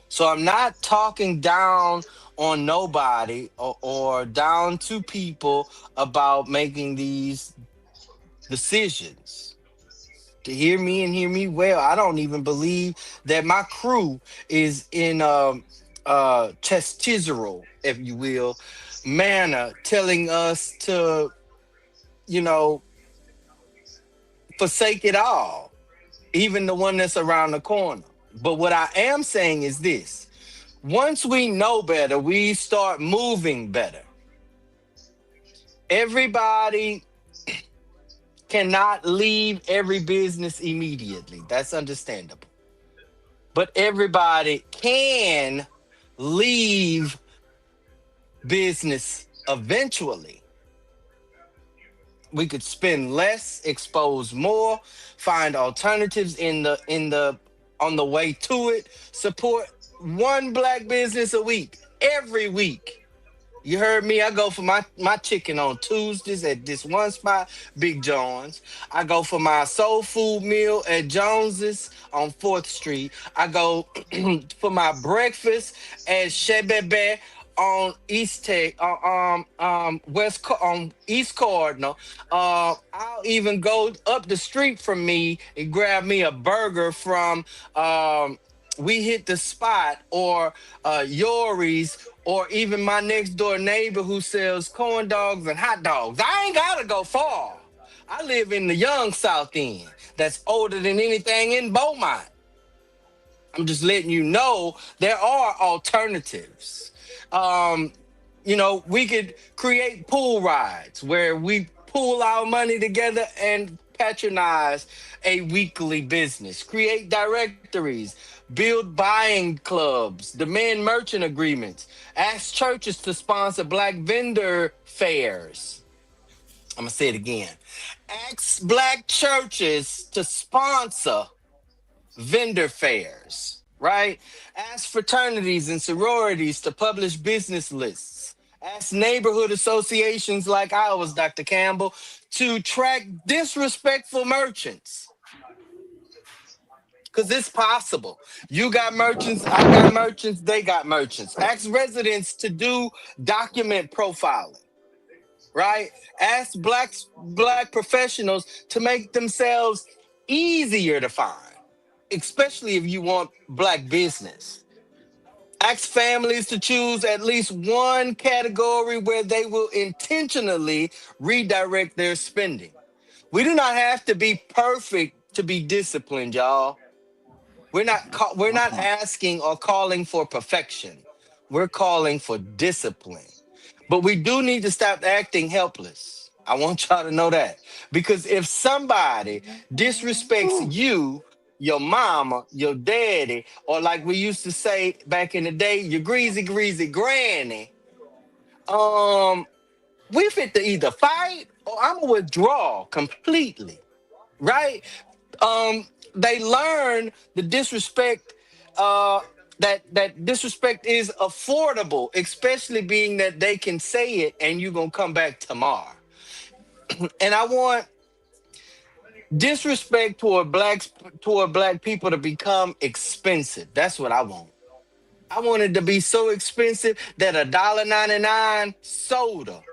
So I'm not talking down on nobody or down to people about making these decisions. To hear me and hear me well, I don't even believe that my crew is in. Chisel, if you will, manner, telling us to, you know, forsake it all, even the one that's around the corner. But what I am saying is this: once we know better, we start moving better. Everybody cannot leave every business immediately. That's understandable. But everybody can leave business eventually. We could spend less, expose more, find alternatives in the on the way to it, support one black business a week, every week. You heard me. I go for my chicken on Tuesdays at this one spot, Big John's. I go for my soul food meal at Jones's on 4th Street. I go for my breakfast at Shebebe on East Tech, on East Cardinal. I'll even go up the street from me and grab me a burger from We Hit the Spot, or Yori's, or even my next door neighbor who sells corn dogs and hot dogs. I ain't gotta go far. I live in the young South End that's older than anything in Beaumont. I'm just letting you know there are alternatives. Um, we could create pool rides where we pool our money together and patronize a weekly business, create directories, build buying clubs, demand merchant agreements, ask churches to sponsor black vendor fairs. I'm gonna say it again. Ask black churches to sponsor vendor fairs, right? Ask fraternities and sororities to publish business lists. Ask neighborhood associations like ours, Dr. Campbell, to track disrespectful merchants. Because it's possible. You got merchants, I got merchants, they got merchants. Ask residents to do document profiling, right? Ask black professionals to make themselves easier to find, especially if you want black business. Ask families to choose at least one category where they will intentionally redirect their spending. We do not have to be perfect to be disciplined, y'all. We're not asking or calling for perfection. We're calling for discipline. But we do need to stop acting helpless. I want y'all to know that. Because if somebody disrespects you, your mama, your daddy, or like we used to say back in the day, your greasy, greasy granny, um, we fit to either fight or I'm gonna withdraw completely, right? Um, they learn the disrespect, uh that disrespect is affordable, especially being that they can say it and you're gonna come back tomorrow. And I want disrespect toward black people to become expensive. That's what I want. I want it to be so expensive that $1.99 soda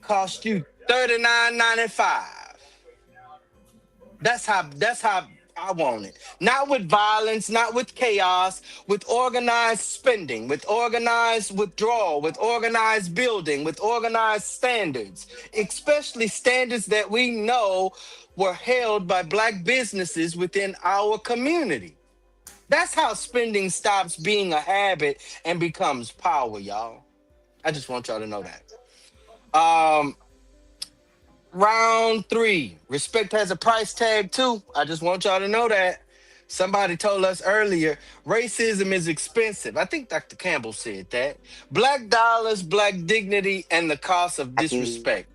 cost you 39.95. That's how I want it. Not with violence, not with chaos, with organized spending, with organized withdrawal, with organized building, with organized standards, especially standards that we know were held by black businesses within our community. That's how spending stops being a habit and becomes power, y'all. I just want y'all to know that. Um, Round three. Respect has a price tag too. I just want y'all to know that. Somebody told us earlier, racism is expensive. I think Dr. Campbell said that. Black dollars, black dignity, and the cost of disrespect.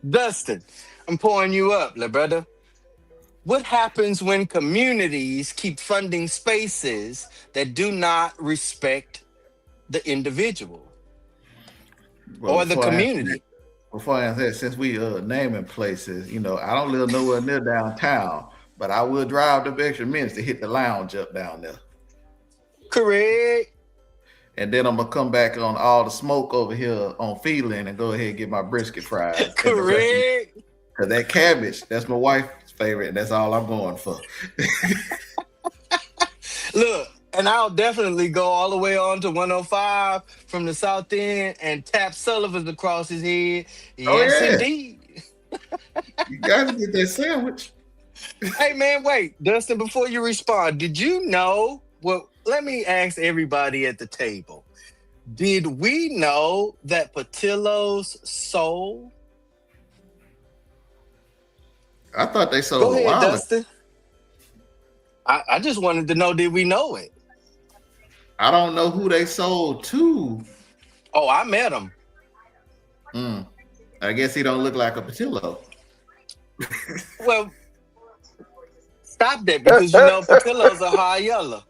Dustin, I'm pouring you up, la brother. What happens when communities keep funding spaces that do not respect the individual Well, or the community? before I answer that, since we naming places, I don't live nowhere near downtown, but I will drive the extra minutes to hit the lounge up down there. Correct. And then I'm gonna come back on all the smoke over here on Feeling and go ahead and get my brisket fries. Correct. Cause that cabbage, that's my wife's favorite, and that's all I'm going for. Look, and I'll definitely go all the way on to 105 from the south end and tap Sullivan's across his head. Oh Yes, yeah, indeed. you gotta get that sandwich. Hey man, wait, Dustin, before you respond, did you know? Well, let me ask everybody at the table. Did we know that Patillo's sold? I thought they Go sold a ahead, while ago. Dustin. I just wanted to know, did we know it? I don't know who they sold to. Oh, I met him. I guess he don't look like a Patillo. Well, stop that because you know Patillo's a high yellow.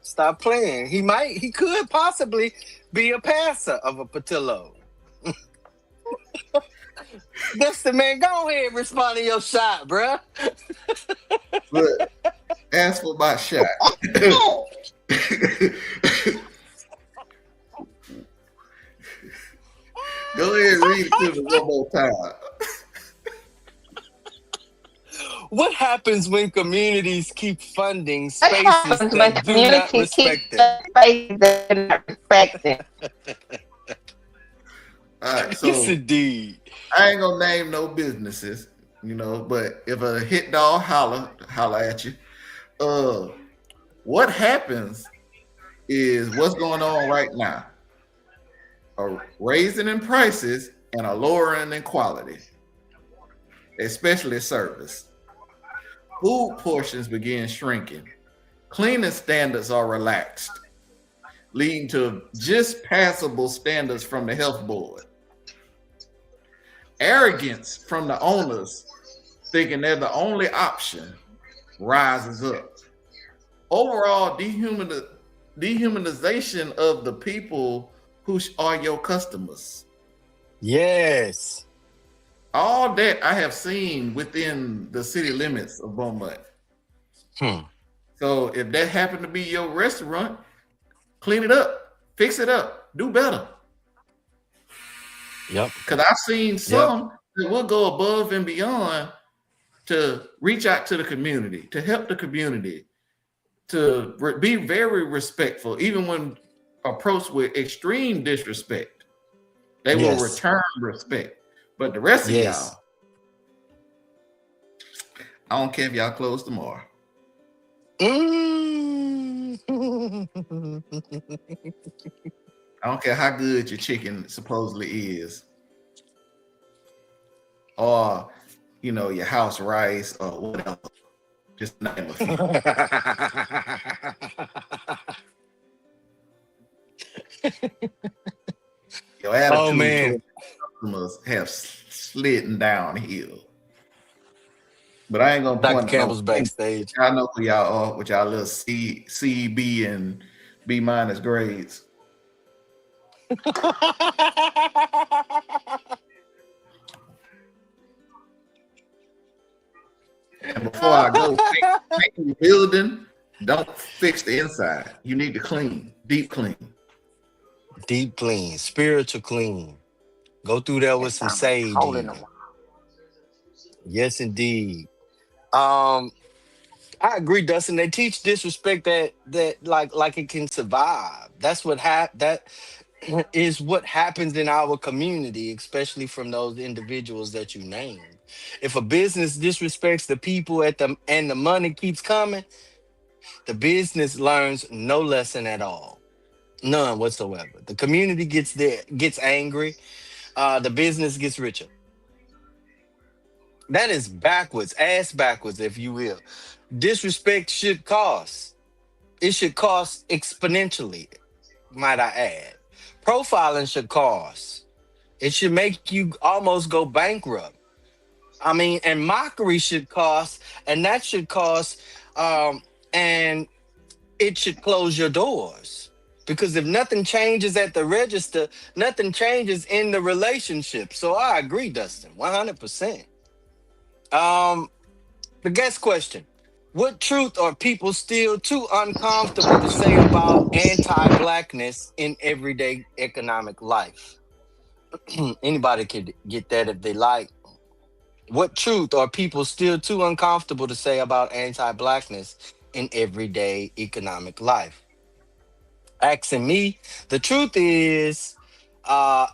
Stop playing. He could possibly be a passer of a Patillo. Dustin, man, go ahead and respond to your shot, bruh. But as for my shot, go ahead and read it to me one more time. What happens when communities keep funding What spaces happens when that do not community respect keeps them? the space they're not respecting? All right, Yes, so indeed. I ain't gonna name no businesses, but if a hit dog holler at you, what happens is what's going on right now. A raising in prices and a lowering in quality, especially service. Food portions begin shrinking. Cleaning standards are relaxed, leading to just passable standards from the health board. Arrogance from the owners, thinking they're the only option, rises up. Overall, dehumanization of the people who are your customers. Yes. All that I have seen within the city limits of Beaumont. So if that happened to be your restaurant, clean it up, fix it up, do better. Yep. Because I've seen some that will go above and beyond to reach out to the community, to help the community, to be very respectful, even when approached with extreme disrespect. They will Yes. return respect. But the rest of Yes. y'all, I don't care if y'all close tomorrow. Mm. I don't care how good your chicken supposedly is, or your house rice or whatever. Just name a few. Your attitude Oh man. toward customers have slidden downhill. But I ain't gonna Dr. point to Campbell's no. backstage. I know who y'all are with y'all little C, B, and B minus grades. And before I go, paint the building, don't fix the inside. You need to clean, deep clean. Deep clean, spiritual clean. Go through there with some sage. Hole in in the it. wall. Yes, indeed. I agree, Dustin. They teach disrespect that like it can survive. That's what that is what happens in our community, especially from those individuals that you named. If a business disrespects the people and the money keeps coming, the business learns no lesson at all. None whatsoever. The community gets angry, the business gets richer. That is backwards, ass backwards, if you will. Disrespect should cost. It should cost exponentially, might I add. Profiling should cost. It should make you almost go bankrupt. I mean, and mockery should cost, and that should cost, and it should close your doors. Because if nothing changes at the register, nothing changes in the relationship. So I agree, Dustin, 100%. The guest question. What truth are people still too uncomfortable to say about anti-blackness in everyday economic life? Anybody could get that if they like. What truth are people still too uncomfortable to say about anti-blackness in everyday economic life. Asking me, the truth is,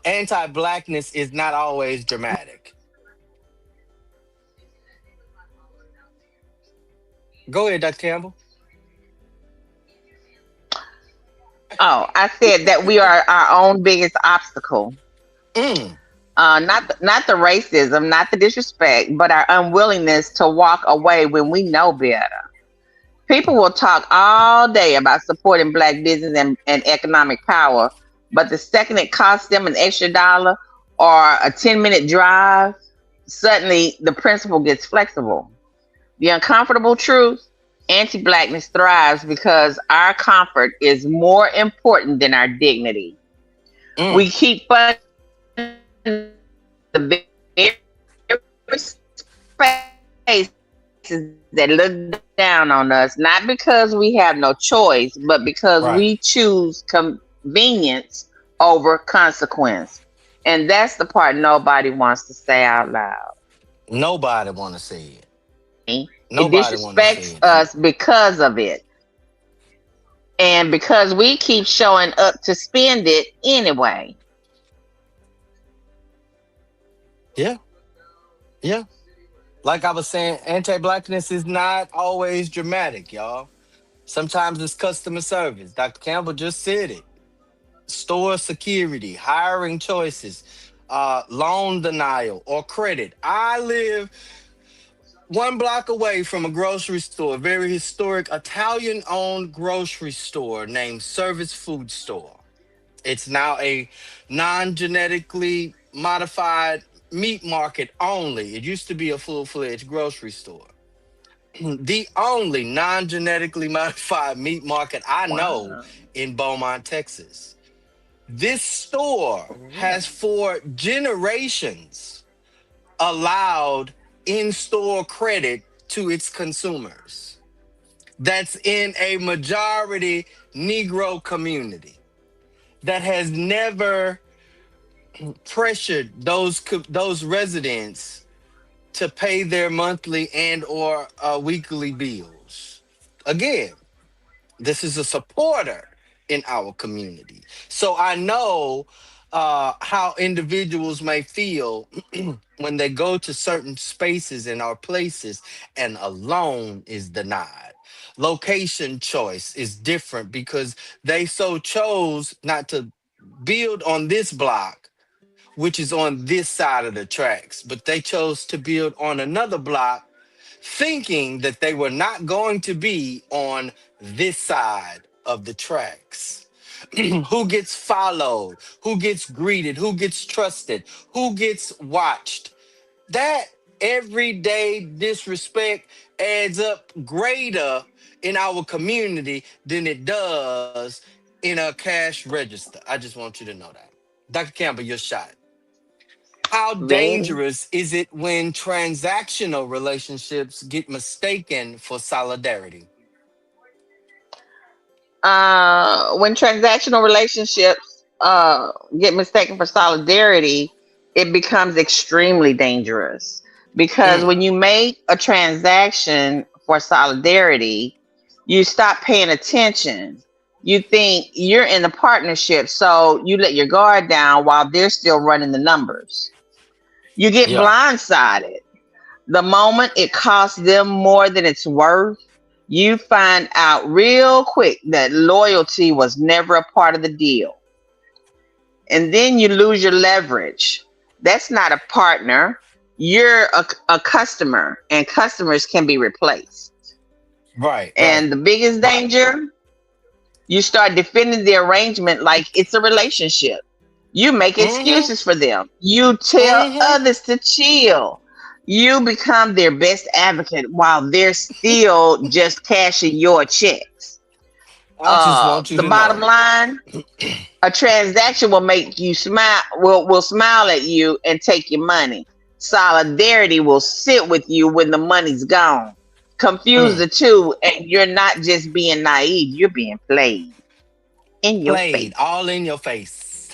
anti-blackness is not always dramatic. Go ahead, Dr. Campbell. Oh, I said that we are our own biggest obstacle. Mm, Not the racism, not the disrespect, but our unwillingness to walk away when we know better. People will talk all day about supporting black business and economic power, but the second it costs them an extra dollar or a 10-minute drive, suddenly the principle gets flexible. The uncomfortable truth, anti blackness thrives because our comfort is more important than our dignity. mm, We keep funding the very spaces that look down on us, not because we have no choice, but because right. we choose convenience over consequence. And that's the part nobody wants to say out loud. Nobody want to say it. It Nobody want to say disrespects it. us because of it. And because we keep showing up to spend it anyway. Yeah, yeah. Like I was saying, anti-blackness is not always dramatic, y'all. Sometimes it's customer service. Dr. Campbell just said it. Store security, hiring choices, loan denial, or credit. I live one block away from a grocery store, a very historic Italian owned grocery store named Service Food Store. It's now a non genetically modified meat market only. It used to be a full fledged grocery store. The only non genetically modified meat market I know Wow. in Beaumont, Texas. This store has Really? for generations allowed in store credit to its consumers. That's in a majority Negro community that has never pressured those residents to pay their monthly and or weekly bills. Again, this is a supporter in our community. So I know how individuals may feel when they go to certain spaces in our places and a loan is denied. Location choice is different because they so chose not to build on this block, which is on this side of the tracks, but they chose to build on another block thinking that they were not going to be on this side of the tracks. Who gets followed? Who gets greeted? Who gets trusted? Who gets watched? That everyday disrespect adds up greater in our community than it does in a cash register. I just want you to know that. Dr. Campbell, your shot. How Ready? dangerous is it when transactional relationships get mistaken for solidarity? When transactional relationships get mistaken for solidarity, it becomes extremely dangerous because Mm, when you make a transaction for solidarity, you stop paying attention. You think you're in the partnership, so you let your guard down while they're still running the numbers. You get yeah. blindsided. The moment it costs them more than it's worth, you find out real quick that loyalty was never a part of the deal. And then you lose your leverage. That's not a partner. You're a customer, and customers can be replaced. Right, right. And the biggest danger, you start defending the arrangement like it's a relationship. You make Mm-hmm. excuses for them. You tell Mm-hmm. others to chill. You become their best advocate while they're still just cashing your checks. I just want you The to bottom know. line, a transaction will make you smile, will smile at you and take your money. Solidarity will sit with you when the money's gone. Confuse Mm. the two, and you're not just being naive, you're being played in your Played face. all in your face.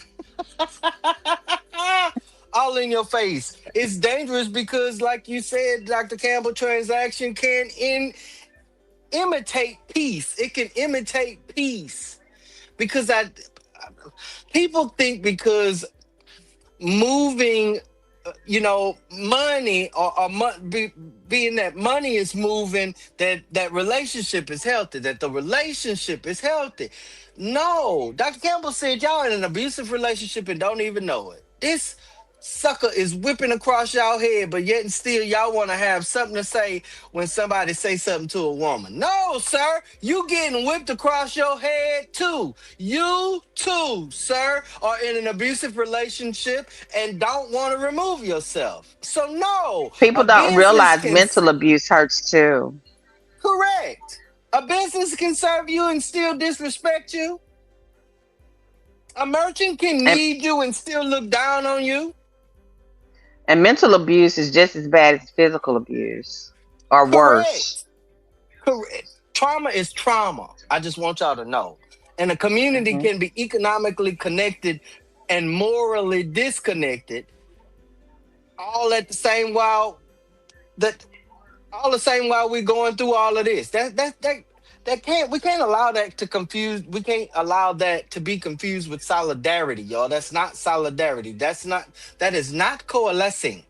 All in your face. It's dangerous because, like you said, Dr. Campbell, transaction can end. imitate peace. It can imitate peace because people think because moving money being that money is moving, that relationship is healthy, that the relationship is healthy. No, Dr. Campbell said y'all in an abusive relationship and don't even know it. This sucker is whipping across y'all head, but yet and still y'all want to have something to say when somebody say something to a woman. No, sir, you getting whipped across your head too. You too, sir, are in an abusive relationship and don't want to remove yourself. So no, People a don't business realize can mental abuse hurts too. correct. A business can serve you and still disrespect you. A merchant can And need you and still look down on you. and mental abuse is just as bad as physical abuse or worse. Correct. Correct. Trauma is trauma. I just want y'all to know. And a community Hmm. can be economically connected and morally disconnected, all at the same while that all the same while we're going through all of this. That can't we can't allow that to confuse we can't allow that to be confused with solidarity, y'all. That's not solidarity. That is not coalescing.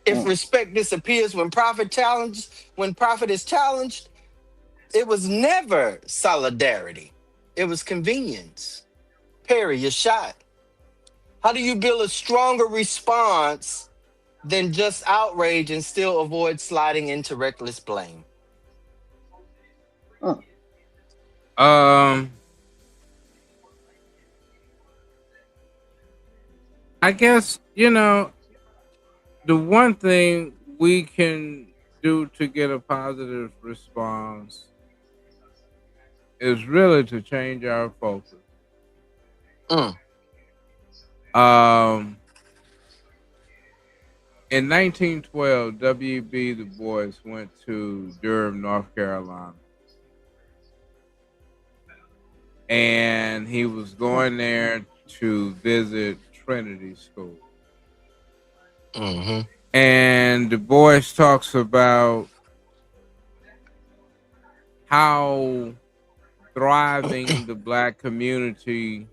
If Mm. respect disappears when profit is challenged, it was never solidarity. It was convenience. Perry, you're shot. How do you build a stronger response than just outrage and still avoid sliding into reckless blame? Mm. Um, I guess, the one thing we can do to get a positive response is really to change our focus. Mm, Um, in 1912, W.B. Du Bois went to Durham, North Carolina, and he was going there to visit Trinity School. mm-hmm, And Du Bois talks about how thriving the black community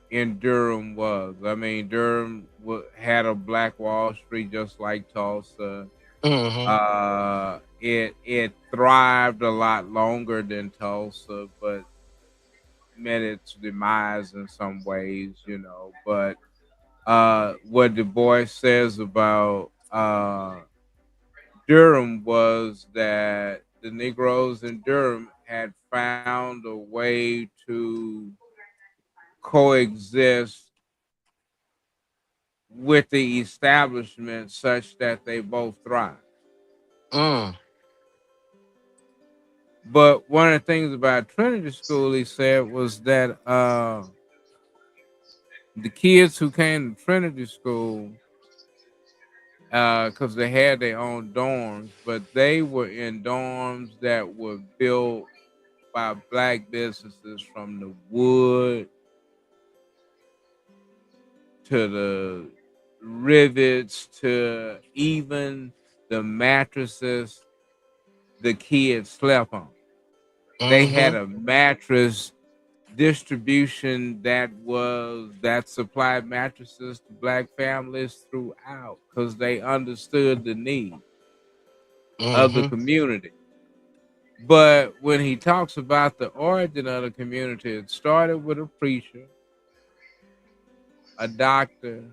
in Durham was. I mean, Durham had a Black Wall Street just like Tulsa. mm-hmm, It thrived a lot longer than Tulsa, but met its demise in some ways. But what Du Bois says about Durham was that the Negroes in Durham had found a way to coexist with the establishment such that they both thrive. mm, But one of the things about Trinity School, he said, was that the kids who came to Trinity School, because they had their own dorms, but they were in dorms that were built by black businesses, from the wood to the rivets to even the mattresses the kids slept on. They had mm-hmm, a mattress distribution that supplied mattresses to black families throughout, because they understood the need of the mm-hmm, community. But when he talks about the origin of the community, it started with a preacher, a doctor,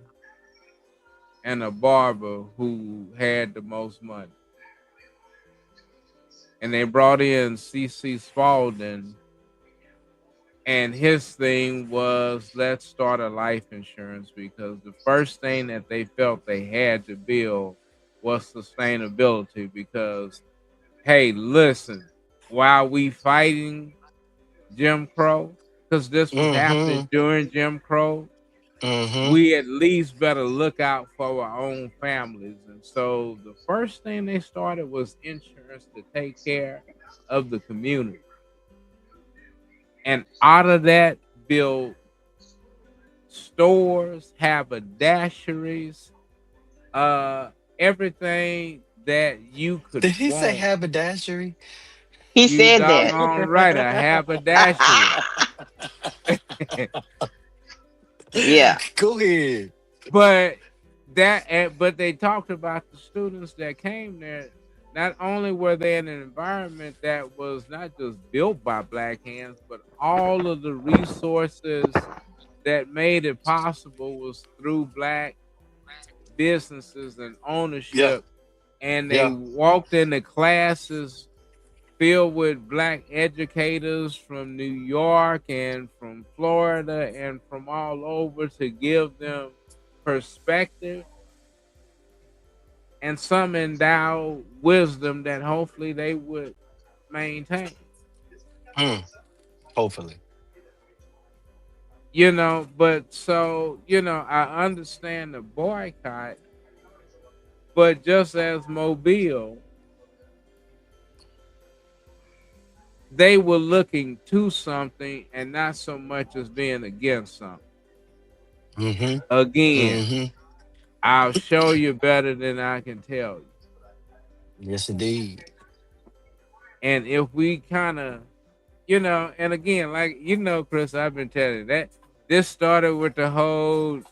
and a barber who had the most money. And they brought in C.C. Spalding, and his thing was, let's start a life insurance, because the first thing that they felt they had to build was sustainability. Because, hey, listen, while we fighting Jim Crow, because this was mm-hmm, happening during Jim Crow, mm-hmm, we at least better look out for our own families. And so the first thing they started was insurance to take care of the community. And out of that, build stores, haberdasheries, everything that you could Did he say want. haberdashery? He You said that. doggone right, a haberdashery. Yeah. Go ahead. But but they talked about the students that came there. Not only were they in an environment that was not just built by black hands, but all of the resources that made it possible was through black businesses and Yeah, ownership. And they yeah, walked into classes filled with black educators from New York and from Florida and from all over to give them perspective and some endowed wisdom that hopefully they would maintain. mm, hopefully. But so, I understand the boycott, but just as Mobile, they were looking to something and not so much as being against something. Mm-hmm. Again, Mm-hmm. I'll show you better than I can tell you. Yes, indeed. And if we kind of, and again, like, Chris, I've been telling you that this started with the whole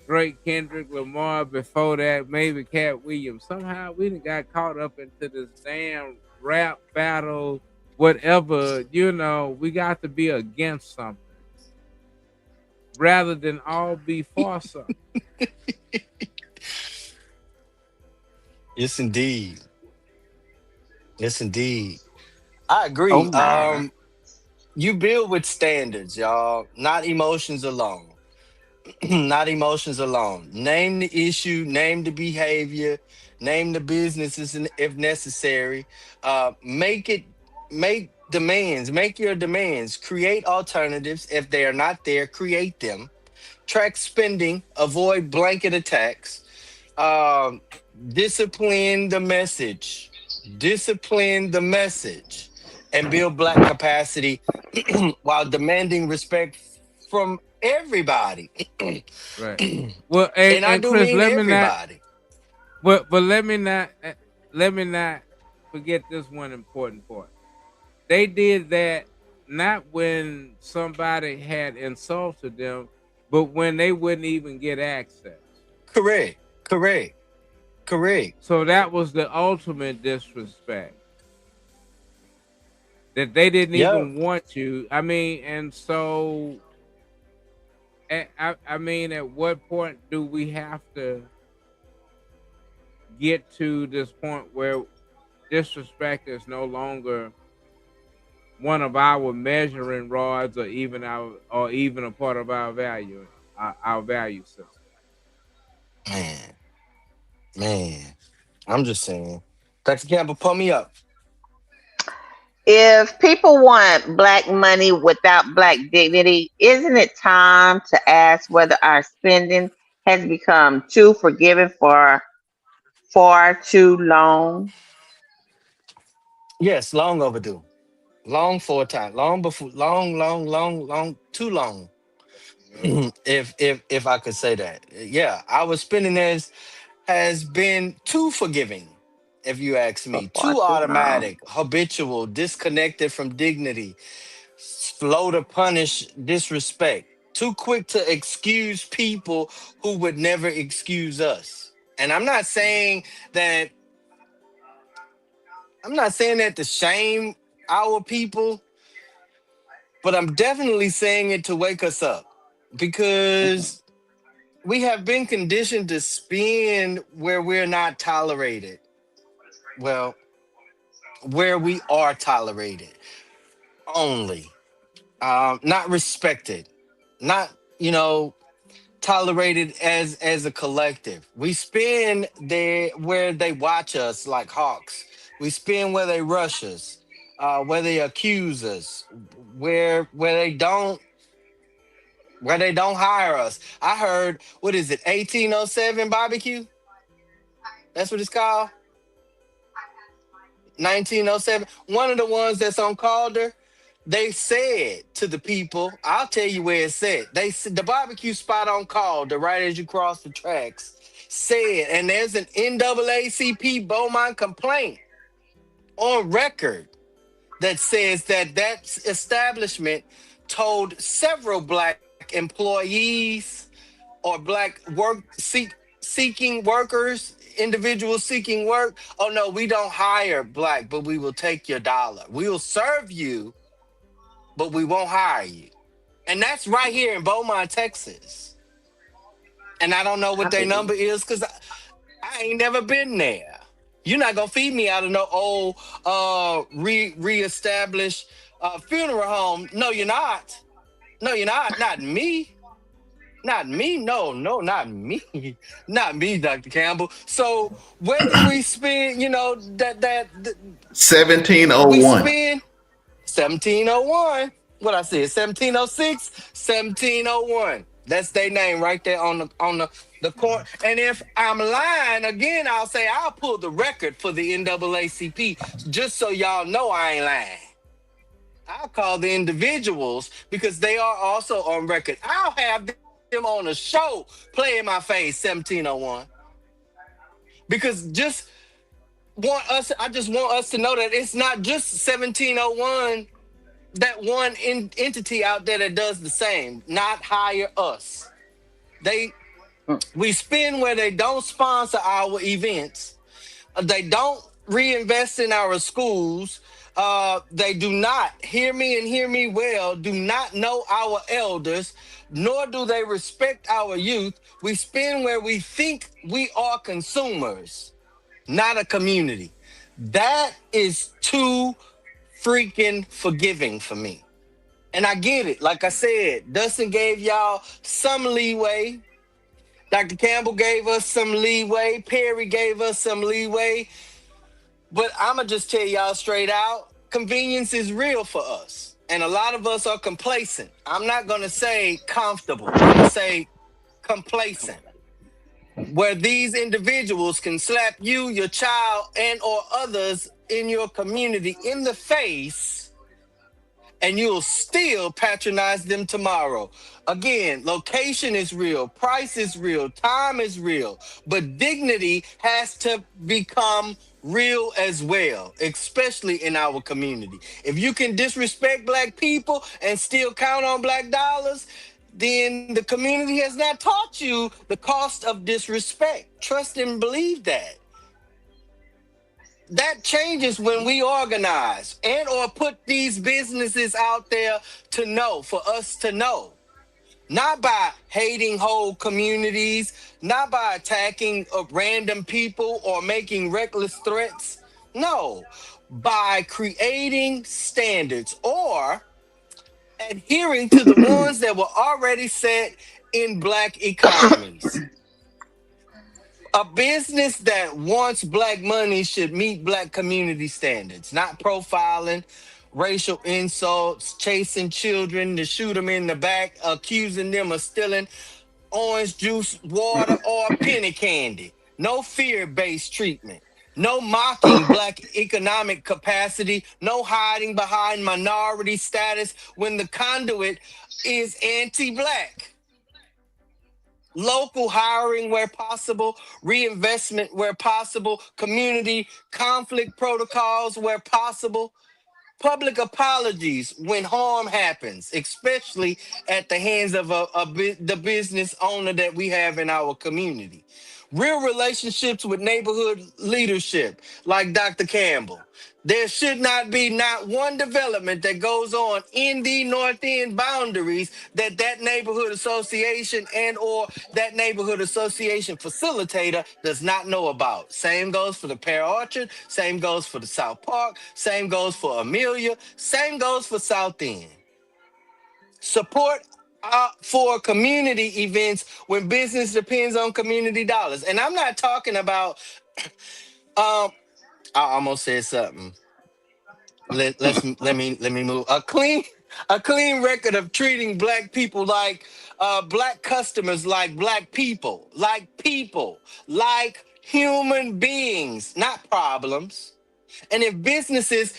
great Kendrick Lamar. Before that, maybe Cat Williams. Somehow we done got caught up into this damn rap battle, whatever, we got to be against something rather than all be for something. Yes, indeed. Yes, indeed. I Oh agree. my. You build with standards, y'all, not emotions alone. Not emotions alone. Name the issue, name the behavior, name the businesses if necessary. Make it, make demands, make your demands, create alternatives. If they are not there, create them. Track spending, avoid blanket attacks. Um, discipline the message, discipline the message, and build black capacity while demanding respect from everybody. Right. Well, And I and do Chris, mean everybody. but let me not forget this one important part. They did that not when somebody had insulted them, but when they wouldn't even get access. Correct, correct, correct. So that was the ultimate disrespect. That they didn't Yep. even want you. I mean, and so I mean, at what point do we have to get to this point where disrespect is no longer one of our measuring rods, or even a part of our value system? Man, man. I'm just saying. Dr. Campbell, pump me up. If people want black money without black dignity, isn't it time to ask whether our spending has become too forgiving for far too long? Yes, long overdue. Long for a time. Long before long, long, long, long, too long. Yep. If I could say that. Yeah, our spending has been too forgiving, if you ask For me. far Too too long. automatic, habitual, disconnected from dignity, slow to punish disrespect, too quick to excuse people who would never excuse us. And that I'm not saying that to shame our people, but I'm definitely saying it to wake us up Mhm. because we have been conditioned to spin where we're not tolerated. Well, where we are tolerated only, not respected, not you know tolerated as a collective. We spin there where they watch us like hawks. We spin where they rush us, where they accuse us, where they don't hire us. I heard, what is it, 1807 barbecue? That's what it's called. 1907. One of the ones that's on Calder, they said to the people, I'll tell you where it said. The barbecue spot on Calder, right as you cross the tracks. said, and there's an NAACP Beaumont complaint on record that says that that establishment told several black employees or black seeking workers, individuals seeking work, oh no, we don't hire black, but we will take your dollar. We will serve you, but we won't hire you. And that's right here in Beaumont, Texas. And I don't know I what their believe. number is because I ain't never been there. You're not gonna feed me out of no old reestablished funeral home. No, you're not. No, you're not. Not me. Not me. No, no, not me. Not me, Dr. Campbell. So whether we spend, we 1701. spend 1701. What I said, 1706, 1701. That's their name right there on the court. And if I'm lying again, I'll say I'll pull the record for the NAACP just so y'all know I ain't lying. I'll call the individuals because they are also on record. I'll have them on a show playing my face 1701 because I just want us to know that it's not just 1701, that one entity out there that does the same, not hire us. They We spend where they don't sponsor our events. They don't reinvest in our schools. They do not, hear me and hear me well, do not know our elders, nor do they respect our youth. We spend where we think we are consumers, not a community. That is too freaking forgiving for me. And I get it. Like I said, Dustin gave y'all some leeway. Dr. Campbell gave us some leeway. Perry gave us some leeway. But I'ma just tell y'all straight out, convenience is real for us. And a lot of us are complacent. I'm not gonna say comfortable. I'm gonna say complacent. Where these individuals can slap you, your child, and or others in your community in the face, and you'll still patronize them tomorrow. Again, location is real, price is real, time is real, but dignity has to become real as well, especially in our community. If you can disrespect black people and still count on black dollars, then the community has not taught you the cost of disrespect. Trust and believe that. That changes when we organize and or put these businesses out there to know, for us to know. Not by hating whole communities, not by attacking random people or making reckless threats. No, by creating standards or adhering to the ones that were already set in black economies. A business that wants black money should meet black community standards, not profiling, racial insults, chasing children to shoot them in the back, accusing them of stealing orange juice, water, or penny candy. No fear-based treatment. No mocking black economic capacity. No hiding behind minority status when the conduit is anti-black. Local hiring where possible, reinvestment where possible, community conflict protocols where possible, public apologies when harm happens, especially at the hands of the business owner that we have in our community. Real relationships with neighborhood leadership, like Dr. Campbell. There should not be not one development that goes on in the North End boundaries that that neighborhood association and or that neighborhood association facilitator does not know about. Same goes for the Pear Orchard, same goes for the South Park, same goes for Amelia, same goes for South End. Support for community events when business depends on community dollars. And I'm not talking about I almost said something. Let me move. A clean record of treating black people like black customers, like black people, like human beings, not problems. And if businesses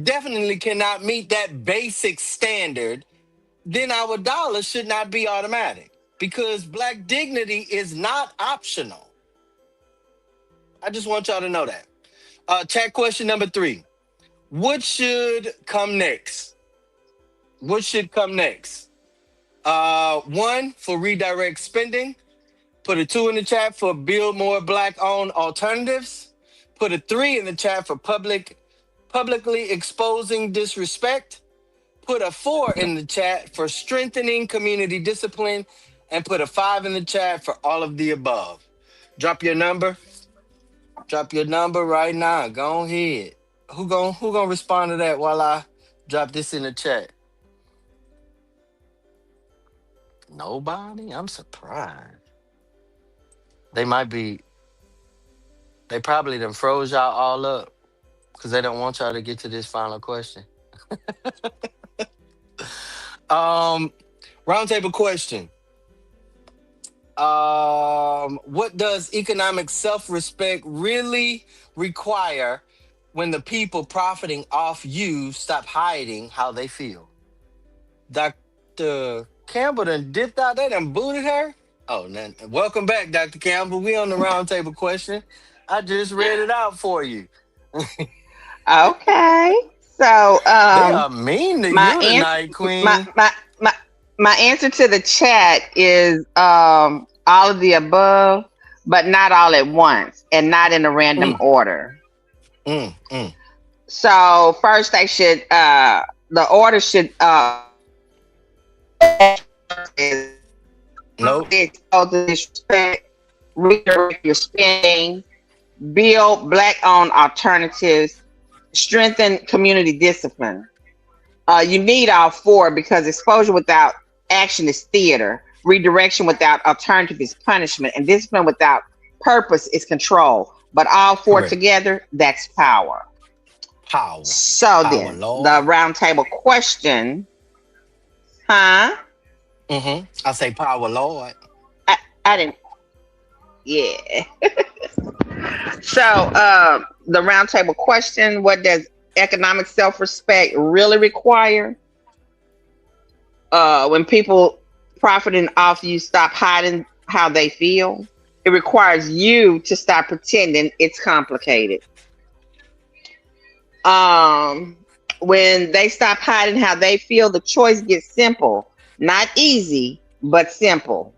definitely cannot meet that basic standard, then our dollars should not be automatic because black dignity is not optional. I just want y'all to know that. Chat question number 3. What should come next? What should come next? 1 for redirect spending. Put a 2 in the chat for build more black-owned alternatives. Put a 3 in the chat for publicly exposing disrespect. Put a 4 in the chat for strengthening community discipline. And put a 5 in the chat for all of the above. Drop your number. Drop your number right now. Go ahead. Who gonna respond to that while I drop this in the chat? Nobody? I'm surprised. They might be. They probably done froze y'all all up because they don't want y'all to get to this final question. Roundtable question. What does economic self-respect really require when the people profiting off you stop hiding how they feel? Dr. Campbell done dipped out. They done booted her. Oh, welcome back, Dr. Campbell. We on the roundtable question. I just read it out for you. Okay. So They are mean to my you tonight, Queen. my answer to the chat is all of the above, but not all at once and not in a random order. So first they should the order should Nope. Disrespect, redirect your spending, build black-owned alternatives, strengthen community discipline. You need all 4 because exposure without action is theater, redirection without alternative is punishment, and discipline without purpose is control. But all 4 Correct. together, that's power. Power. So Power, then, Lord. the roundtable question, huh? I say power, Lord. I didn't. Yeah. So the roundtable question: what does economic self-respect really require? When people profiting off you stop hiding how they feel. It requires you to stop pretending it's complicated. When they stop hiding how they feel, the choice gets simple. Not easy, but simple.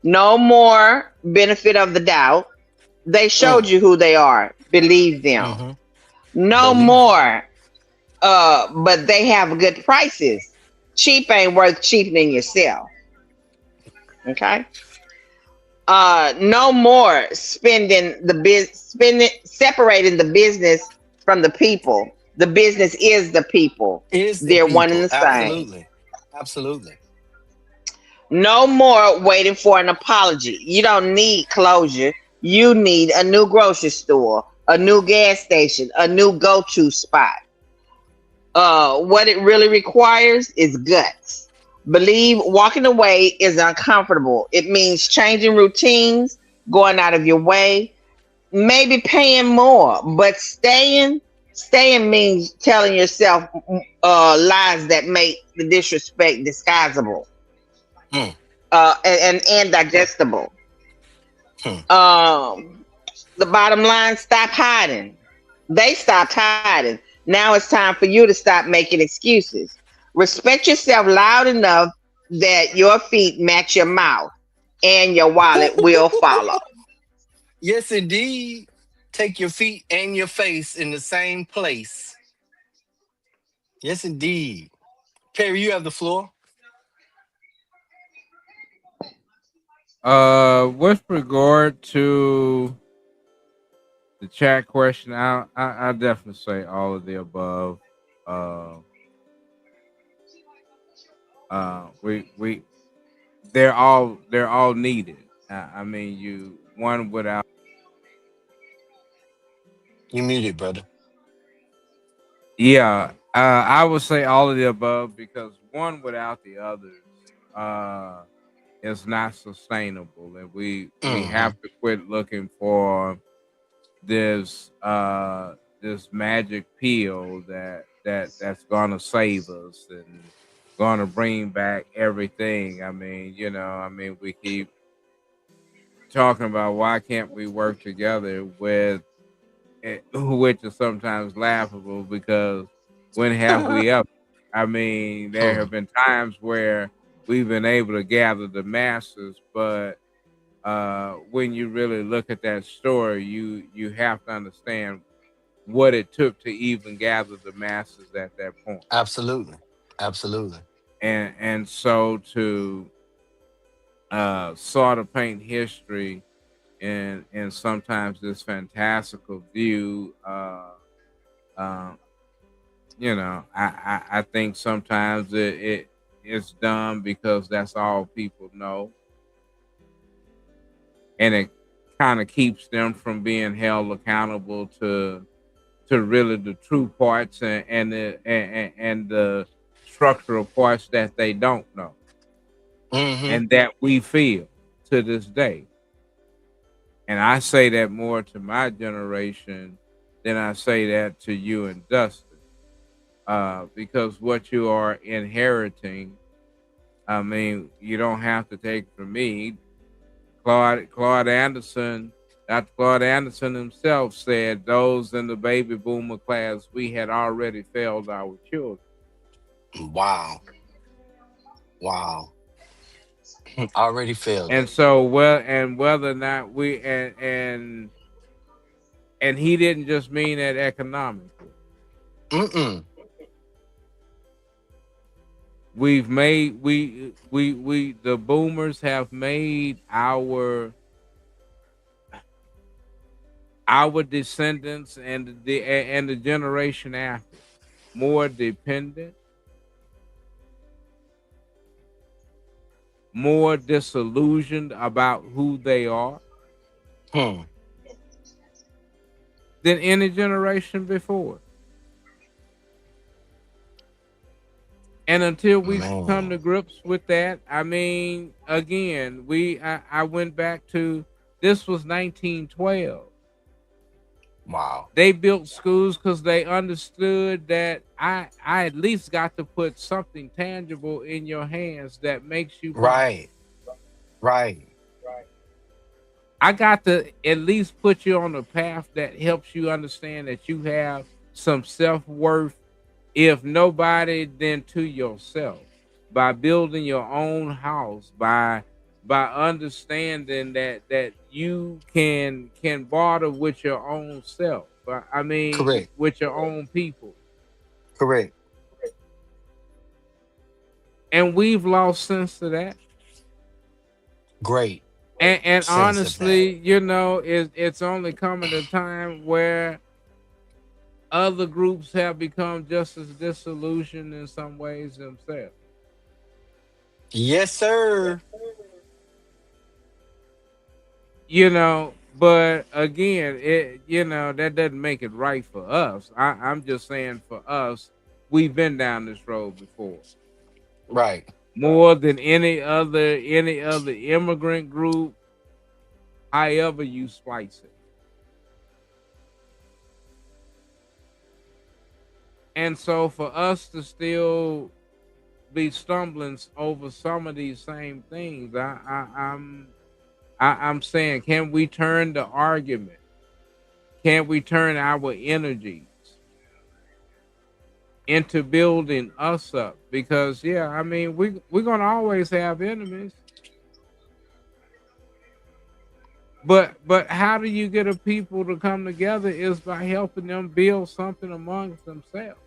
No more benefit of the doubt. They showed you who they are. Believe them. No more. But they have good prices. Cheap ain't worth cheapening yourself. Okay. No more spending separating the business from the people. The business is the people. They're one and the same. Absolutely. No more waiting for an apology. You don't need closure. You need a new grocery store, a new gas station, a new go-to spot. What it really requires is guts. Believe walking away is uncomfortable. It means changing routines, going out of your way, maybe paying more, but staying means telling yourself lies that make the disrespect disguisable and digestible. The bottom line: stop hiding. They stopped hiding. Now it's time for you to stop making excuses. Respect yourself loud enough that your feet match your mouth, and your wallet will follow. Yes, indeed. Take your feet and your face in the same place. Yes, indeed. Perry, you have the floor. With regard to the chat question, I definitely say all of the above. We they're all needed. I mean, one without. You muted, brother. Yeah, I would say all of the above because one without the others is not sustainable, and we have to quit looking for this magic pill that's gonna save us and gonna bring back everything. I mean, we keep talking about why can't we work together with which is sometimes laughable because when have we ever? I mean, there Hmm. have been times where we've been able to gather the masses, but when you really look at that story, you have to understand what it took to even gather the masses at that point. Absolutely. Absolutely. And so to sort of paint history in sometimes this fantastical view, uh, I think sometimes it's done because that's all people know, and it kind of keeps them from being held accountable to really the true parts and the structural parts that they don't know Hmm. and that we feel to this day. And I say that more to my generation than I say that to you and Dustin, because what you are inheriting, I mean, you don't have to take from me. Claude Anderson, Dr. Claude Anderson himself said those in the baby boomer class, we had already failed our children. Wow. Wow. Already failed And them. so, well, and whether or not we and he didn't just mean that economically. Mm-mm. We've made we the boomers have made our descendants and the generation after more dependent, more disillusioned about who they are Hmm. than any generation before. And until we come Man. to grips with that, I mean, again, I went back to this was 1912. Wow. They built schools because they understood that I at least got to put something tangible in your hands that makes you prosper. Right. Right. I got to at least put you on a path that helps you understand that you have some self worth, if nobody, then to yourself, by building your own house, by understanding that you can barter with your own self. I mean, Correct. with your own people, Correct. and we've lost sense of that. Great And sense of that. honestly, it's only coming a time where other groups have become just as disillusioned in some ways themselves. Yes, sir. But again, that doesn't make it right for us. I'm just saying for us, we've been down this road before. Right. More than any other immigrant group, however you slice it. And so for us to still be stumbling over some of these same things, I'm saying, can we turn the argument? Can we turn our energies into building us up? Because yeah, I mean, we're gonna always have enemies. But how do you get a people to come together is by helping them build something amongst themselves.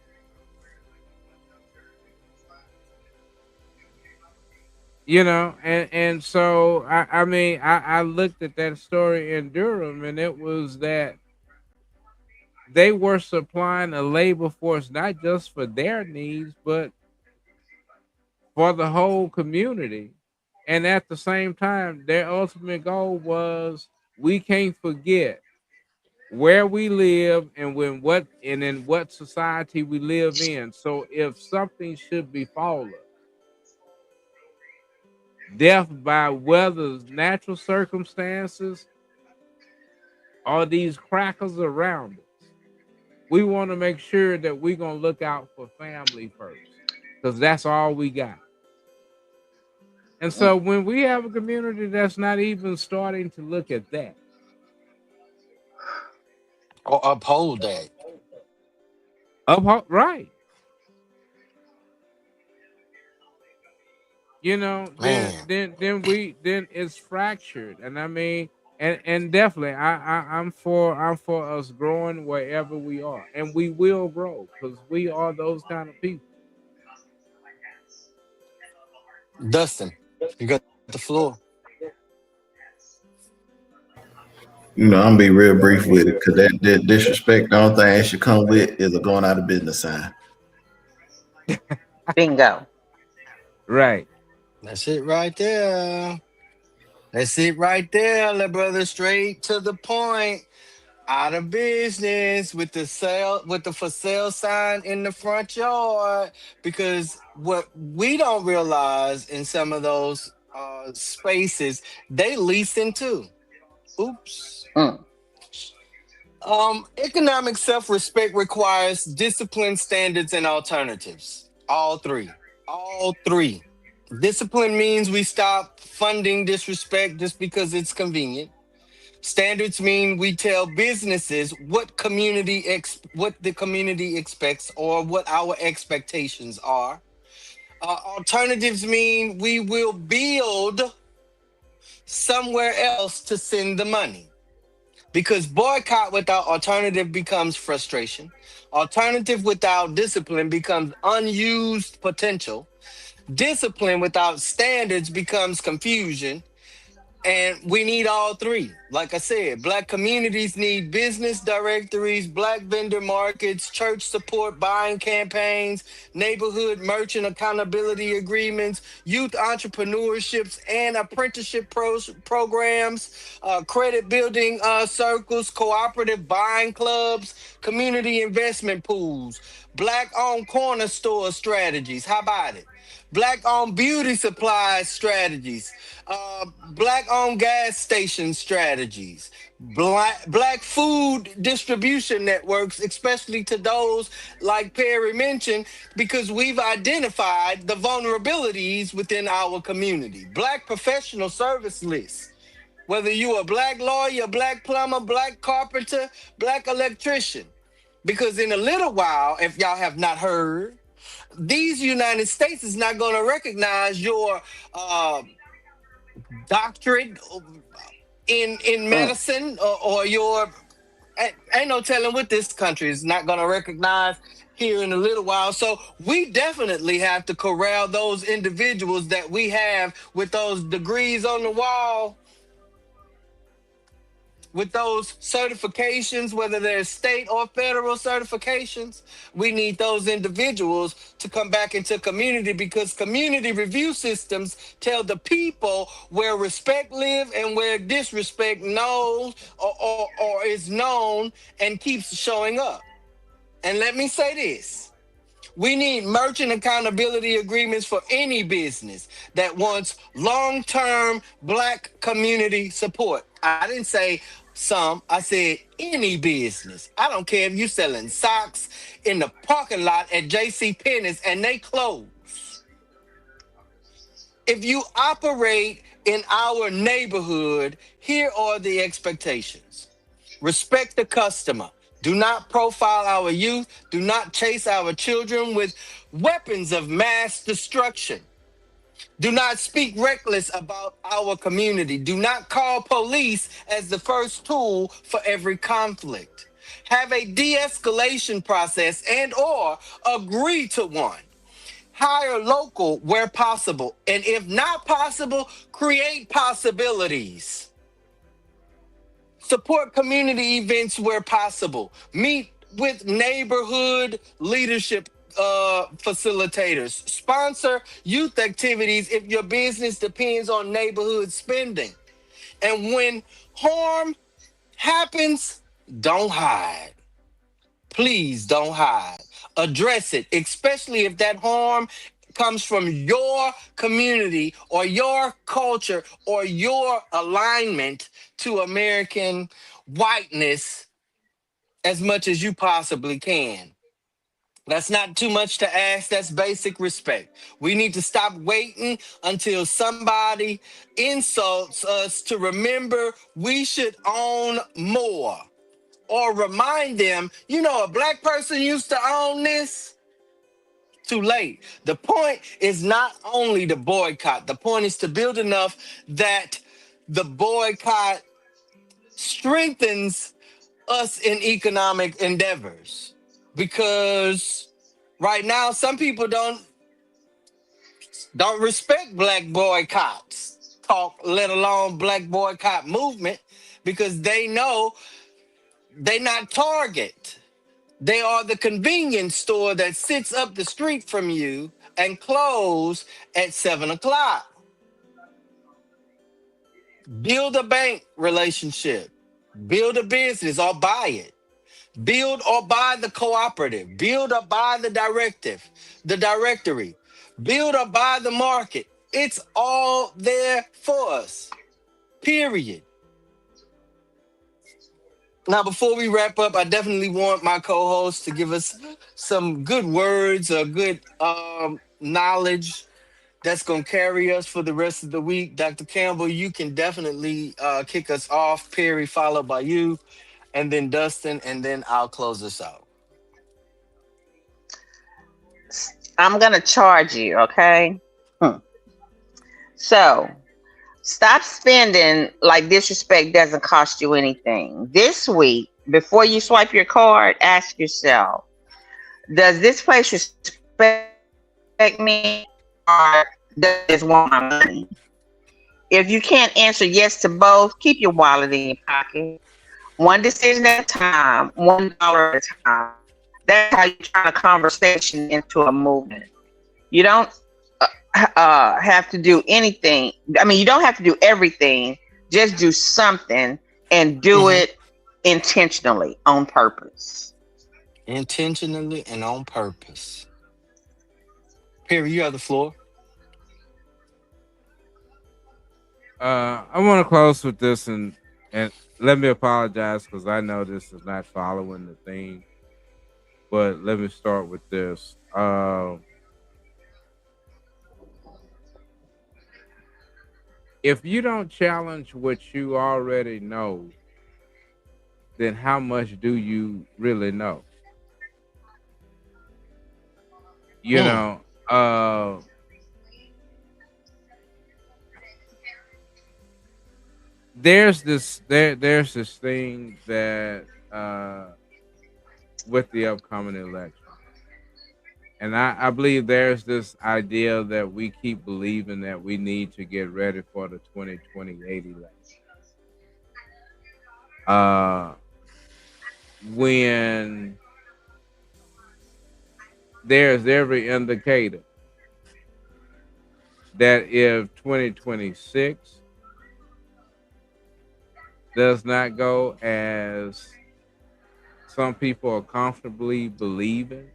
And so I mean I looked at that story in Durham, and it was that they were supplying a labor force not just for their needs but for the whole community. And at the same time, their ultimate goal was we can't forget where we live and in what society we live in. So if something should befall us, death by whether natural circumstances or these crackers around us, we want to make sure that we're gonna look out for family first. Because that's all we got. And so when we have a community that's not even starting to look at that, Or uphold that. right, then Man, then it's fractured. And I mean, and definitely, I'm for us growing wherever we are, and we will grow because we are those kind of people. Dustin, you got the floor. I'm gonna be real brief with it because that disrespect, the only thing it should come with is a going out of business sign. Bingo. Right. That's it right there. That's it right there, little brother. Straight to the point. Out of business with the for sale sign in the front yard. Because what we don't realize in some of those spaces, they leasing too. Oops. Mm. Economic self-respect requires discipline, standards, and alternatives. All three. All three. Discipline means we stop funding disrespect just because it's convenient. Standards mean we tell businesses what the community expects or what our expectations are. Alternatives mean we will build somewhere else to send the money. Because boycott without alternative becomes frustration. Alternative without discipline becomes unused potential. Discipline without standards becomes confusion. And we need all three. Like I said, Black communities need business directories, Black vendor markets, church support buying campaigns, neighborhood merchant accountability agreements, youth entrepreneurships and apprenticeship programs, credit building circles, cooperative buying clubs, community investment pools, Black owned corner store strategies. How about it? Black owned beauty supply strategies, Black owned gas station strategies, black food distribution networks, especially to those like Perry mentioned, because we've identified the vulnerabilities within our community. Black professional service lists. Whether you a black lawyer, black plumber, black carpenter, black electrician. Because in a little while, if y'all have not heard, these United States is not going to recognize your uh, doctorate in Mm. medicine or your ain't no telling what this country is not going to recognize here in a little while. So we definitely have to corral those individuals that we have with those degrees on the wall, with those certifications, whether they're state or federal certifications. We need those individuals to come back into community because community review systems tell the people where respect live and where disrespect knows or is known and keeps showing up. And let me say this. We need merchant accountability agreements for any business that wants long term Black community support. I didn't say some, I said any business. I don't care if you're selling socks in the parking lot at J.C. Penney's and they close. If you operate in our neighborhood, here are the expectations. Respect the customer. Do not profile our youth. Do not chase our children with weapons of mass destruction. Do not speak reckless about our community. Do not call police as the first tool for every conflict. Have a de-escalation process and or agree to one. Hire local where possible. And if not possible, create possibilities. Support community events where possible. Meet with neighborhood leadership facilitators. Sponsor youth activities if your business depends on neighborhood spending. And when harm happens, don't hide. Please don't hide. Address it, especially if that harm comes from your community or your culture or your alignment to American whiteness as much as you possibly can. That's not too much to ask. That's basic respect. We need to stop waiting until somebody insults us to remember we should own more. Or remind them, a black person used to own this. Too late. The point is not only to boycott, the point is to build enough that the boycott strengthens us in economic endeavors. Because right now, some people don't respect black boycotts talk, let alone black boycott movement, because they know they not Target. They are the convenience store that sits up the street from you and close at 7 o'clock. Build a bank relationship. Build a business or buy it. Build or buy the cooperative. Build or buy the directory. Build or buy the market. It's all there for us. Period. Now, before we wrap up, I definitely want my co-host to give us some good words or good knowledge that's going to carry us for the rest of the week. Dr. Campbell, you can definitely kick us off. Perry, followed by you, and then Dustin, and then I'll close us out. I'm gonna charge you, okay? So stop spending like disrespect doesn't cost you anything. This week, before you swipe your card, ask yourself, does this place respect me or does it want my money? If you can't answer yes to both, keep your wallet in your pocket. One decision at a time, $1 at a time. That's how you turn a conversation into a movement. You don't have to do anything. I mean, you don't have to do everything. Just do something and do Mhm. it intentionally on purpose. Intentionally and on purpose. Perry, you have the floor. I want to close with this, and let me apologize because I know this is not following the theme, but let me start with this. If you don't challenge what you already know, then how much do you really know? You Mm. know, there's this thing that with the upcoming election. And I believe there's this idea that we keep believing that we need to get ready for the 2028 election. Uh, when there's every indicator that if 2026 does not go as some people are comfortably believing,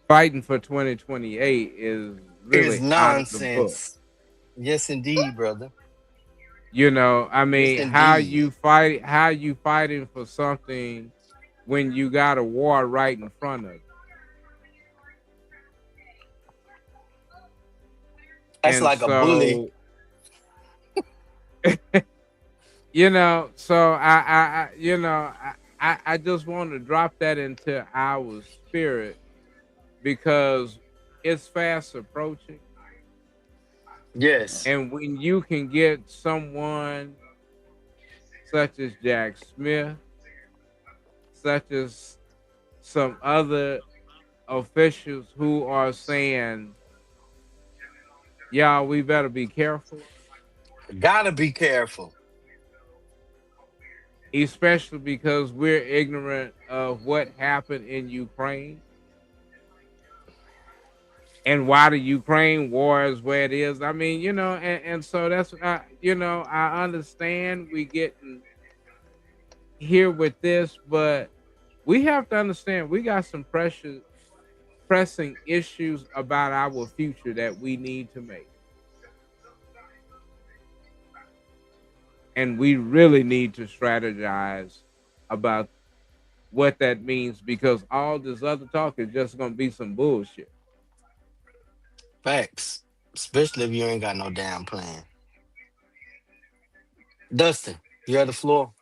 fighting for 2028 is Is really out of the book. nonsense. Yes, indeed, brother. You know, I Yes, mean, indeed. how you fighting for something when you got a war right in front of you? That's And like a bully. so, so I just want to drop that into our spirit because it's fast approaching. Yes. And when you can get someone such as Jack Smith, such as some other officials who are saying, y'all, we better be careful, Gotta be careful. especially because we're ignorant of what happened in Ukraine and why the Ukraine war is where it is. I mean, and so that's, I understand we getting here with this, but we have to understand we got some pressing issues about our future that we need to make. And we really need to strategize about what that means, because all this other talk is just gonna be some bullshit. Facts. Especially if you ain't got no damn plan. Dustin, you have the floor.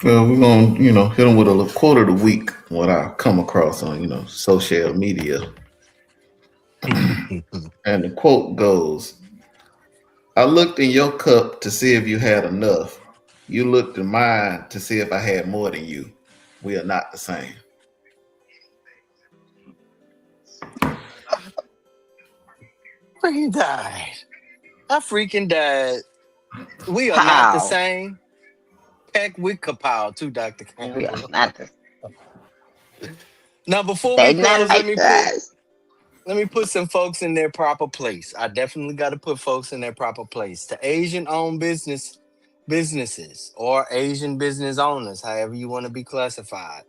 Well, we're gonna, hit them with a little quote of the week. What I come across on, social media, and the quote goes: "I looked in your cup to see if you had enough. You looked in mine to see if I had more than you. We are not the same." Freaking died. I freaking died. We are not the How? same. Heck, we kapow too, Dr. We are Campbell. not the Now, before we they not close, like us. let me put some folks in their proper place. I definitely got to put folks in their proper place. The Asian-owned businesses or Asian business owners, however you want to be classified,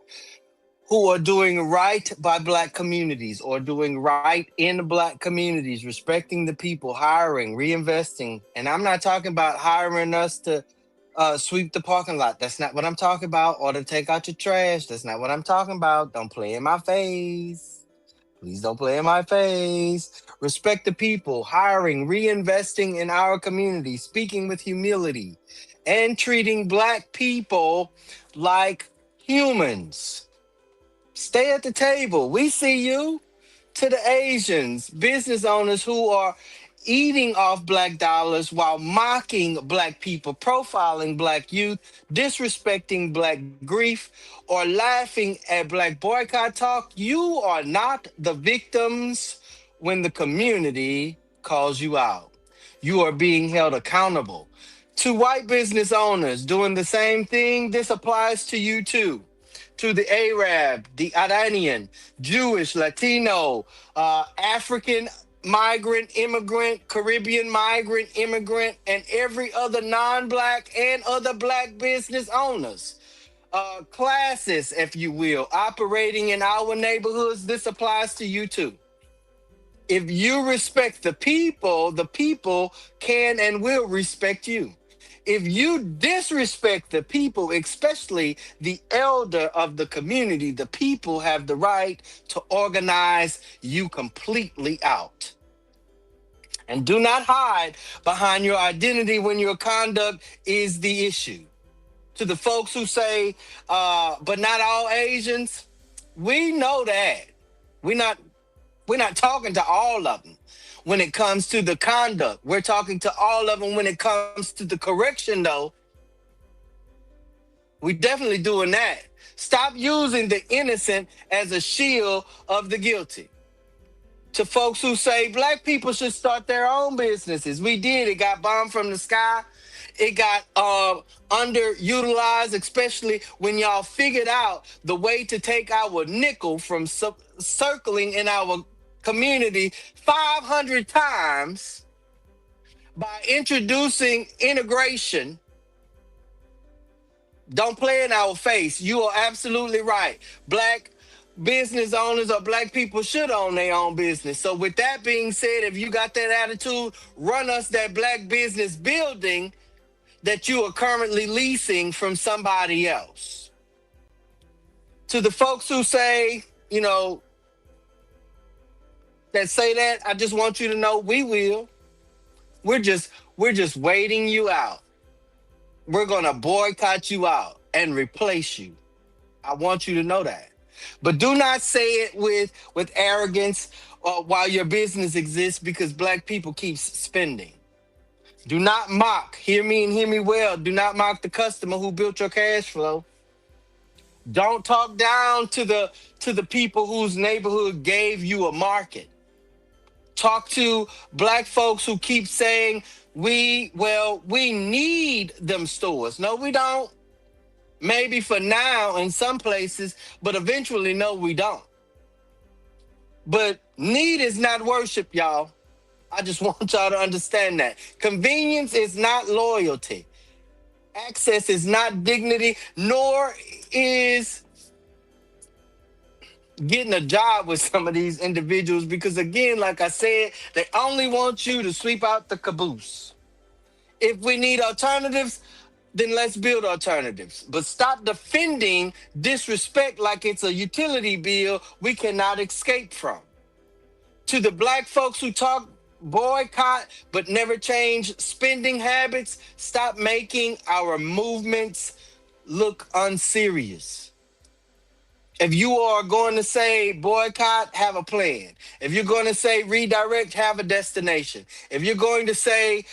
who are doing right by black communities or doing right in the black communities, respecting the people, hiring, reinvesting. And I'm not talking about hiring us to sweep the parking lot. That's not what I'm talking about. Or to take out your trash. That's not what I'm talking about. Don't play in my face. Please don't play in my face. Respect the people, hiring, reinvesting in our community, speaking with humility, and treating black people like humans. Stay at the table. We see you. To the Asians, business owners who are eating off black dollars while mocking black people, profiling black youth, disrespecting black grief, or laughing at black boycott talk, you are not the victims when the community calls you out. You are being held accountable. To white business owners doing the same thing, this applies to you too. To the Arab, the Iranian, Jewish, Latino, African migrant, immigrant, Caribbean migrant, immigrant, and every other non black and other black business owners. Classes, if you will, operating in our neighborhoods, this applies to you too. If you respect the people can and will respect you. If you disrespect the people, especially the elder of the community, the people have the right to organize you completely out. And do not hide behind your identity when your conduct is the issue. To the folks who say, but not all Asians, we know that. We're not we're not talking to all of them when it comes to the conduct. We're talking to all of them when it comes to the correction, though. We definitely doing that. Stop using the innocent as a shield of the guilty. To folks who say black people should start their own businesses, we did. It got bombed from the sky. It got underutilized, especially when y'all figured out the way to take our nickel from circling in our community 500 times by introducing integration. Don't play in our face. You are absolutely right. Black business owners or black people should own their own business. So with that being said, if you got that attitude, run us that black business building that you are currently leasing from somebody else. To the folks who say, that say that, I just want you to know we will. We're just waiting you out. We're gonna boycott you out and replace you. I want you to know that. But do not say it with arrogance while your business exists because black people keep spending. Do not mock. Hear me and hear me well. Do not mock the customer who built your cash flow. Don't talk down to the people whose neighborhood gave you a market. Talk to black folks who keep saying we need them stores. No, we don't. Maybe for now in some places, but eventually, no, we don't. But need is not worship, y'all. I just want y'all to understand that. Convenience is not loyalty. Access is not dignity, nor is getting a job with some of these individuals because, again, like I said, they only want you to sweep out the caboose. If we need alternatives, then let's build alternatives. But stop defending disrespect like it's a utility bill we cannot escape from. To the black folks who talk boycott but never change spending habits, stop making our movements look unserious. If you are going to say boycott, have a plan. If you're going to say redirect, have a destination. If you're going to say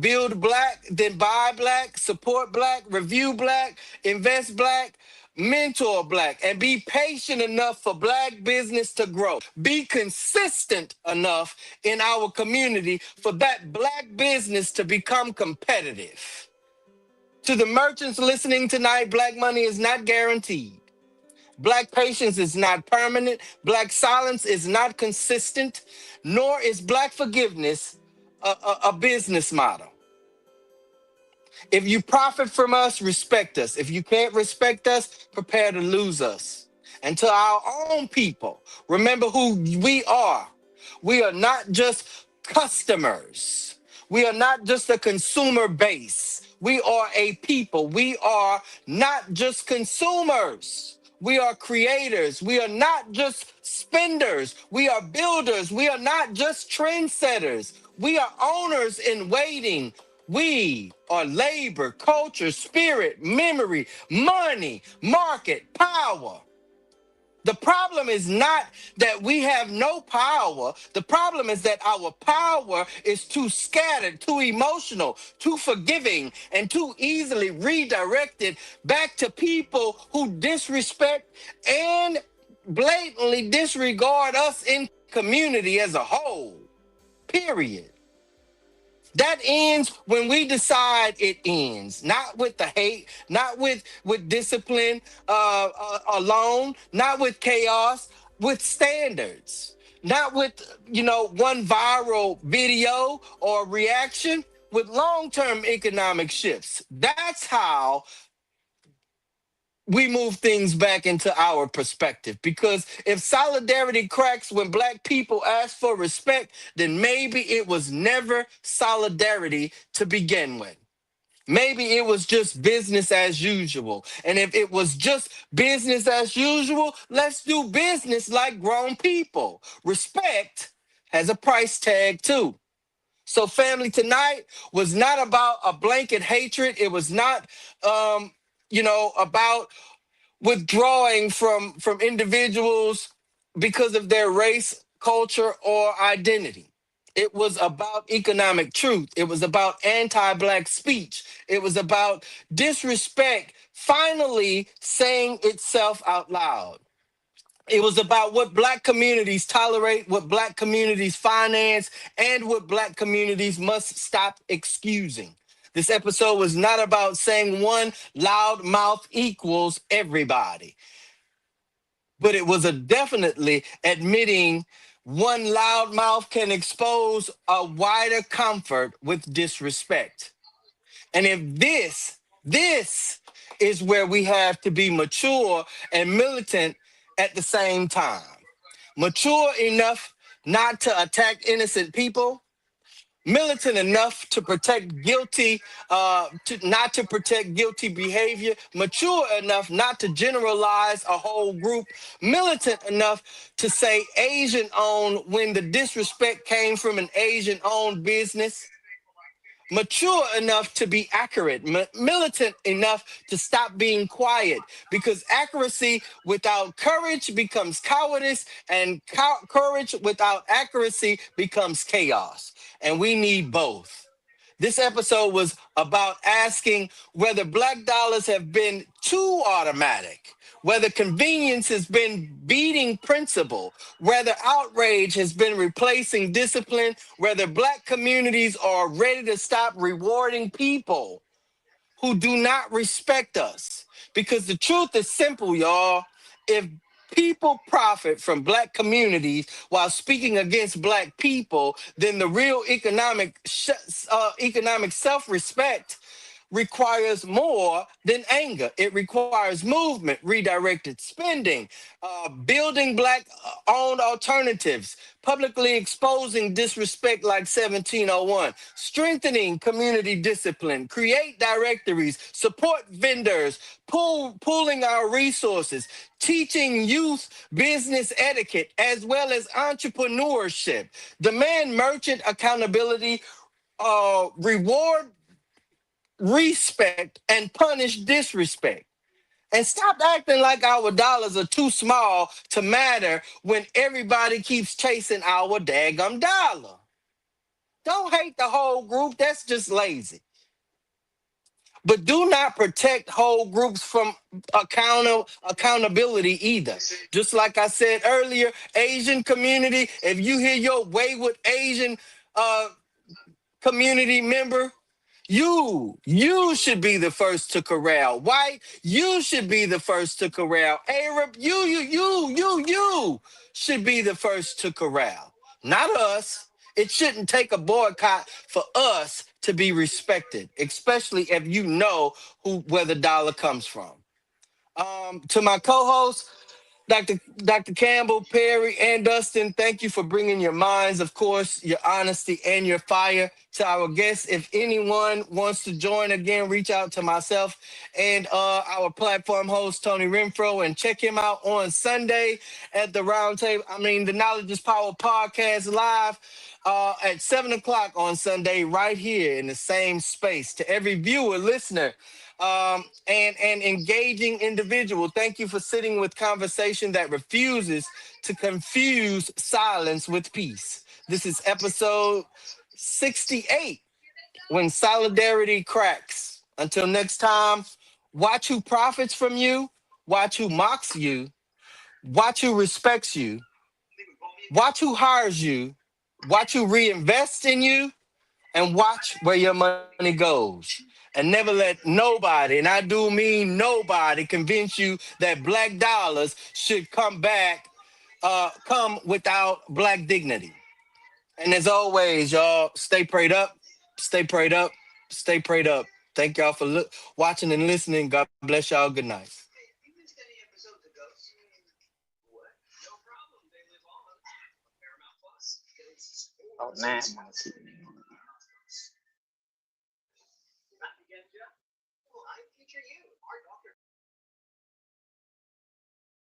build black, then buy black, support black, review black, invest black, mentor black, and be patient enough for black business to grow. Be consistent enough in our community for that black business to become competitive. To the merchants listening tonight, black money is not guaranteed. Black patience is not permanent. Black silence is not consistent, nor is black forgiveness a business model. If you profit from us, respect us. If you can't respect us, prepare to lose us. And to our own people, remember who we are. We are not just customers. We are not just a consumer base. We are a people. We are not just consumers. We are creators. We are not just spenders. We are builders. We are not just trendsetters. We are owners in waiting. We are labor, culture, spirit, memory, money, market, power. The problem is not that we have no power. The problem is that our power is too scattered, too emotional, too forgiving, and too easily redirected back to people who disrespect and blatantly disregard us in community as a whole. Period. That ends when we decide it ends, not with the hate, not with discipline alone, not with chaos, with standards, not with one viral video or reaction, with long-term economic shifts. That's how we move things back into our perspective. Because if solidarity cracks when black people ask for respect, then maybe it was never solidarity to begin with. Maybe it was just business as usual. And if it was just business as usual, let's do business like grown people. Respect has a price tag too. So family, tonight was not about a blanket hatred. It was not about withdrawing from individuals because of their race, culture, or identity. It was about economic truth. It was about anti-black speech. It was about disrespect finally saying itself out loud. It was about what black communities tolerate, what black communities finance, and what black communities must stop excusing. This episode was not about saying one loud mouth equals everybody, but it was definitely admitting one loud mouth can expose a wider comfort with disrespect. And if this is where we have to be mature and militant at the same time. Mature enough not to attack innocent people, militant enough to protect not to protect guilty behavior, mature enough not to generalize a whole group, militant enough to say Asian owned when the disrespect came from an Asian owned business, mature enough to be accurate, militant enough to stop being quiet, because accuracy without courage becomes cowardice, and courage without accuracy becomes chaos. And we need both. This episode was about asking whether black dollars have been too automatic, whether convenience has been beating principle, whether outrage has been replacing discipline, whether black communities are ready to stop rewarding people who do not respect us. Because the truth is simple, y'all. If people profit from black communities while speaking against black people, then the real economic self-respect requires more than anger. It requires movement, redirected spending, building black owned alternatives, publicly exposing disrespect like 1701, strengthening community discipline, create directories, support vendors, pooling our resources, teaching youth business etiquette as well as entrepreneurship, demand merchant accountability, reward respect, and punish disrespect. And stop acting like our dollars are too small to matter when everybody keeps chasing our daggum dollar. Don't hate the whole group, that's just lazy. But do not protect whole groups from accountability either. Just like I said earlier, Asian community, if you hear your wayward Asian uh, community member, you should be the first to corral. White, you should be the first to corral. Arab, you should be the first to corral. Not us. It shouldn't take a boycott for us to be respected, especially if you know where the dollar comes from. To my co-host, Dr. Campbell, Perry, and Dustin, thank you for bringing your minds, of course, your honesty and your fire to our guests. If anyone wants to join again, reach out to myself and our platform host, Tony Renfro, and check him out on Sunday at the Roundtable. The Knowledge is Power podcast live at 7 o'clock on Sunday, right here in the same space. To every viewer, listener, and engaging individual. Thank you for sitting with conversation that refuses to confuse silence with peace. This is episode 68, When Solidarity Cracks. Until next time, watch who profits from you, watch who mocks you, watch who respects you, watch who hires you, watch who reinvests in you, and watch where your money goes. And never let nobody, and I do mean nobody, convince you that black dollars should come without black dignity. And as always, y'all, stay prayed up, stay prayed up, stay prayed up. Thank y'all for watching and listening. God bless y'all. Good night. Oh, nah, I want to see.